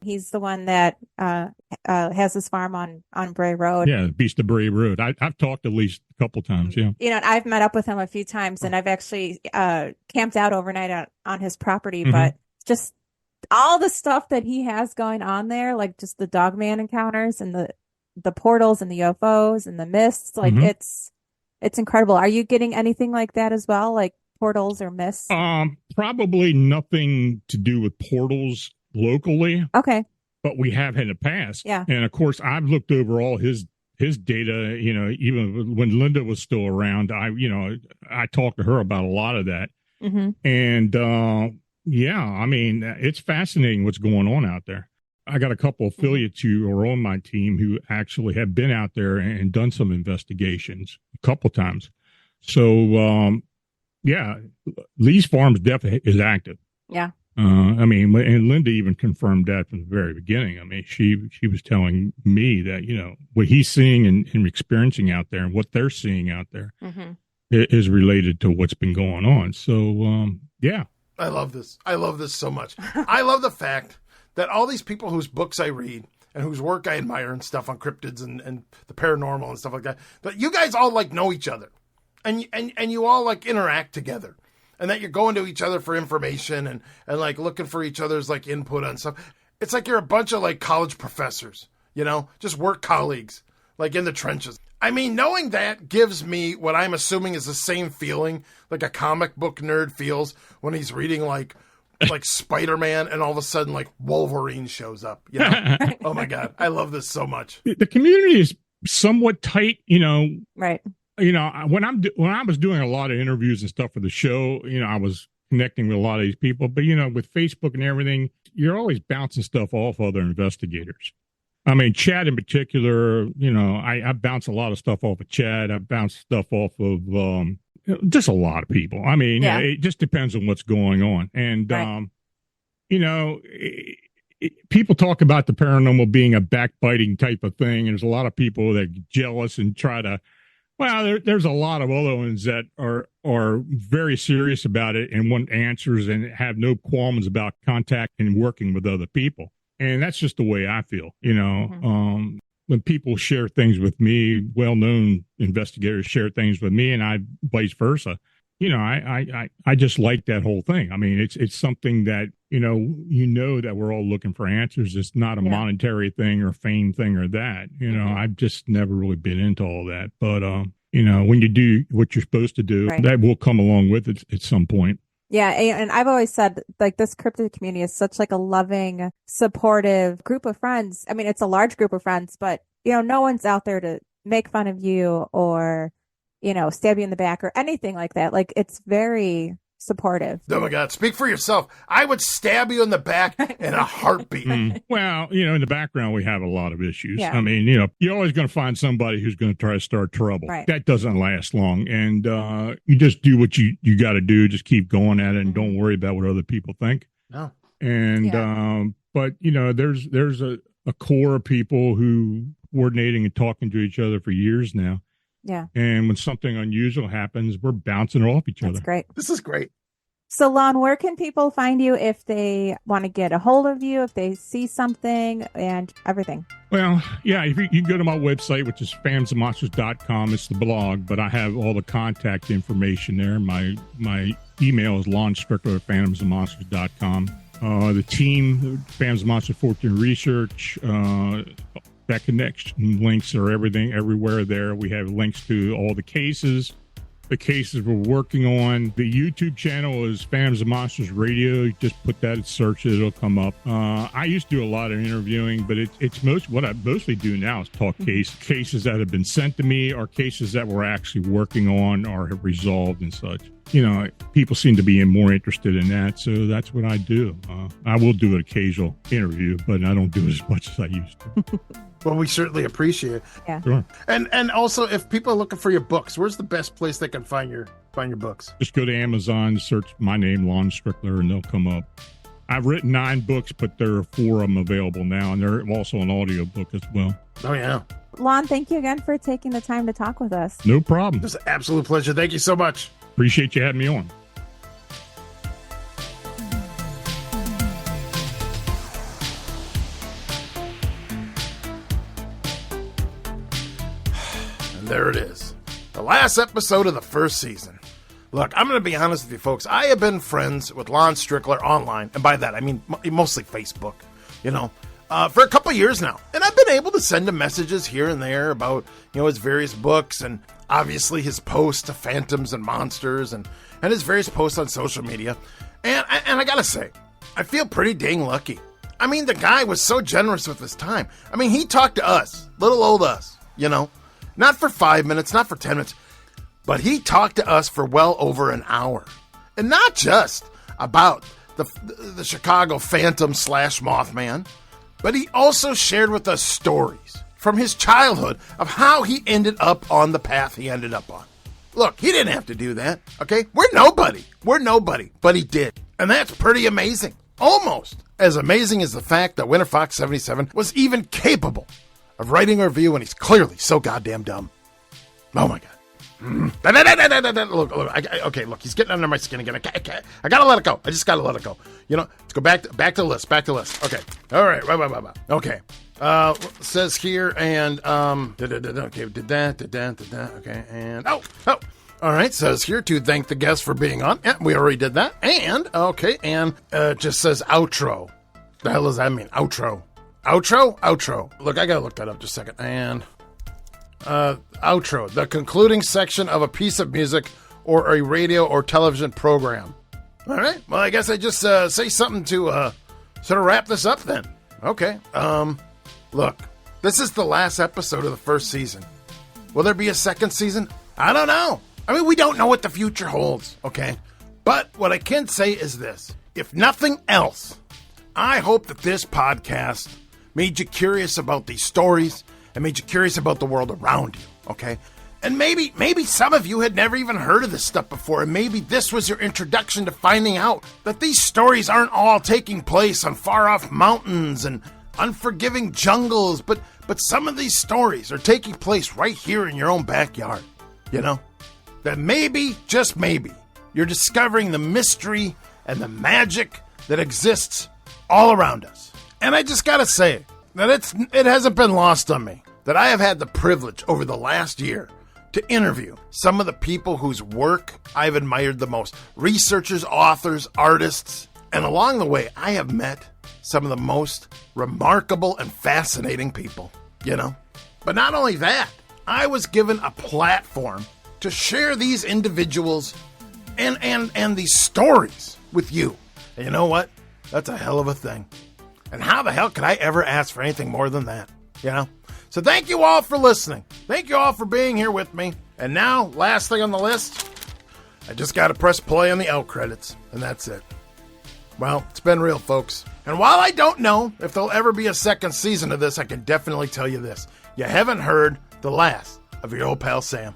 He's the one that has his farm on Bray Road. Yeah, Beast of Bray Road. I've talked at least a couple times, yeah. I've met up with him a few times, and I've actually camped out overnight on his property, Mm-hmm. but just all the stuff that he has going on there, like just the dogman encounters and the portals and the UFOs and the mists, like Mm-hmm. it's incredible. Are you getting anything like that as well? Like portals or myths? Probably nothing to do with portals locally. Okay. But we have in the past. Yeah. And of course, I've looked over all his data, even when Linda was still around, I talked to her about a lot of that. Mm-hmm. And, it's fascinating what's going on out there. I got a couple affiliates who are on my team who actually have been out there and done some investigations a couple times. So, Lee's Farms definitely is active. Yeah. And Linda even confirmed that from the very beginning. I mean, she was telling me that, what he's seeing and experiencing out there and what they're seeing out there is related to what's been going on. So, I love this. I love this so much. I love the fact that all these people whose books I read and whose work I admire and stuff on cryptids and the paranormal and stuff like that you guys all like know each other and you all like interact together. And that you're going to each other for information and like looking for each other's like input on stuff. It's like you're a bunch of like college professors, just work colleagues, like in the trenches. I mean, knowing that gives me what I'm assuming is the same feeling like a comic book nerd feels when he's reading like Spider-Man and all of a sudden like Wolverine shows up, Oh my God. I love this so much. The community is somewhat tight, Right. When I was doing a lot of interviews and stuff for the show, I was connecting with a lot of these people. But, with Facebook and everything, you're always bouncing stuff off other investigators. I mean, Chad in particular, I bounce a lot of stuff off of Chad. I bounce stuff off of just a lot of people. I mean, it just depends on what's going on. And, right. People talk about the paranormal being a backbiting type of thing. And there's a lot of people that get jealous and try to. Well, there's a lot of other ones that are very serious about it and want answers and have no qualms about contact and working with other people. And that's just the way I feel. When people share things with me, well-known investigators share things with me, and I vice versa. I just like that whole thing. I mean, it's something that that we're all looking for answers. It's not a monetary thing or fame thing or that. I've just never really been into all that. But when you do what you're supposed to do, that will come along with it at some point. Yeah, and I've always said like this cryptid community is such like a loving, supportive group of friends. I mean, it's a large group of friends, but no one's out there to make fun of you or stab you in the back or anything like that. Like, it's very supportive. Oh my God, speak for yourself. I would stab you in the back in a heartbeat. Well, in the background, we have a lot of issues. Yeah. I mean, you're always going to find somebody who's going to try to start trouble. Right. That doesn't last long. And you just do what you got to do. Just keep going at it and don't worry about what other people think. No. And, but, there's a core of people who coordinating and talking to each other for years now. Yeah. And when something unusual happens, we're bouncing off each other. That's great. This is great. So, Lon, where can people find you if they want to get a hold of you, if they see something and everything? Well, yeah, if you can go to my website, which is phantomsandmonsters.com. It's the blog, but I have all the contact information there. My email is lonstrickler@phantomsandmonsters.com. The team, Phantoms and Monsters 14 Research, that connection links are everywhere there. We have links to all the cases we're working on. The YouTube channel is Phantoms and Monsters Radio. You just put that in search, it'll come up. I used to do a lot of interviewing, but it's what I mostly do now is talk cases that have been sent to me or cases that we're actually working on or have resolved and such. People seem to be more interested in that, so that's what I do. I will do an occasional interview, but I don't do it as much as I used to. Well, we certainly appreciate it. Yeah. Sure. And also, if people are looking for your books, where's the best place they can find your books? Just go to Amazon, search my name, Lon Strickler, and they'll come up. I've written 9 books, but there are 4 of them available now, and they're also an audio book as well. Oh, yeah. Lon, thank you again for taking the time to talk with us. No problem. It was an absolute pleasure. Thank you so much. Appreciate you having me on. There it is. The last episode of the first season. Look, I'm going to be honest with you folks. I have been friends with Lon Strickler online. And by that, I mean mostly Facebook. for a couple years now. And I've been able to send him messages here and there about, his various books and obviously his posts to Phantoms and Monsters and his various posts on social media. And I gotta say, I feel pretty dang lucky. I mean, the guy was so generous with his time. I mean, he talked to us, little old us, not for 5 minutes, not for 10 minutes, but he talked to us for well over an hour. And not just about the Chicago Phantom / Mothman, but he also shared with us stories from his childhood of how he ended up on the path he ended up on. Look, he didn't have to do that, okay? We're nobody, but he did. And that's pretty amazing. Almost as amazing as the fact that Winter Fox 77 was even capable of writing a review when he's clearly so goddamn dumb. Oh my God. Look, he's getting under my skin again. I gotta let it go. I just gotta let it go. Let's go back to the list. Okay. All right. Okay. Says here and okay, did that. Okay, and oh. All right, says here to thank the guests for being on. Yeah, we already did that. And okay, and just says outro. The hell does that mean? Outro. Look, I gotta look that up just a second. And outro, the concluding section of a piece of music or a radio or television program. All right. Well, I guess I just say something to sort of wrap this up then. Okay. Look, this is the last episode of the first season. Will there be a second season? I don't know. I mean, we don't know what the future holds, okay? But what I can say is this. If nothing else, I hope that this podcast made you curious about these stories and made you curious about the world around you, okay? And maybe some of you had never even heard of this stuff before, and maybe this was your introduction to finding out that these stories aren't all taking place on far-off mountains and unforgiving jungles, but some of these stories are taking place right here in your own backyard, That maybe, just maybe, you're discovering the mystery and the magic that exists all around us. And I just gotta say that it hasn't been lost on me that I have had the privilege over the last year to interview some of the people whose work I've admired the most. Researchers, authors, artists, and along the way, I have met some of the most remarkable and fascinating people, But not only that, I was given a platform to share these individuals and these stories with you. And you know what? That's a hell of a thing. And how the hell could I ever ask for anything more than that? So thank you all for listening. Thank you all for being here with me. And now, last thing on the list, I just got to press play on the out credits, and that's it. Well, it's been real, folks. And while I don't know if there'll ever be a second season of this, I can definitely tell you this. You haven't heard the last of your old pal Sam.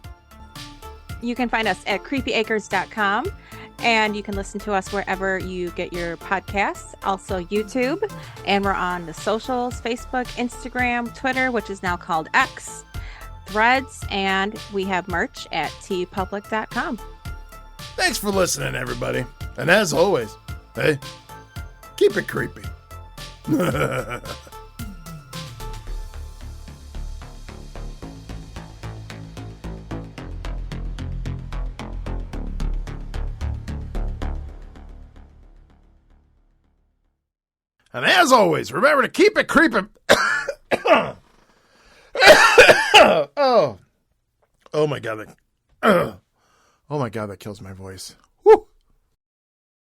You can find us at creepyacres.com, and you can listen to us wherever you get your podcasts, also YouTube, and we're on the socials, Facebook, Instagram, Twitter, which is now called X, Threads, and we have merch at tpublic.com. Thanks for listening, everybody. And as always, hey, keep it creepy. And as always, remember to keep it creeping. Oh my God. Oh my God, that kills my voice.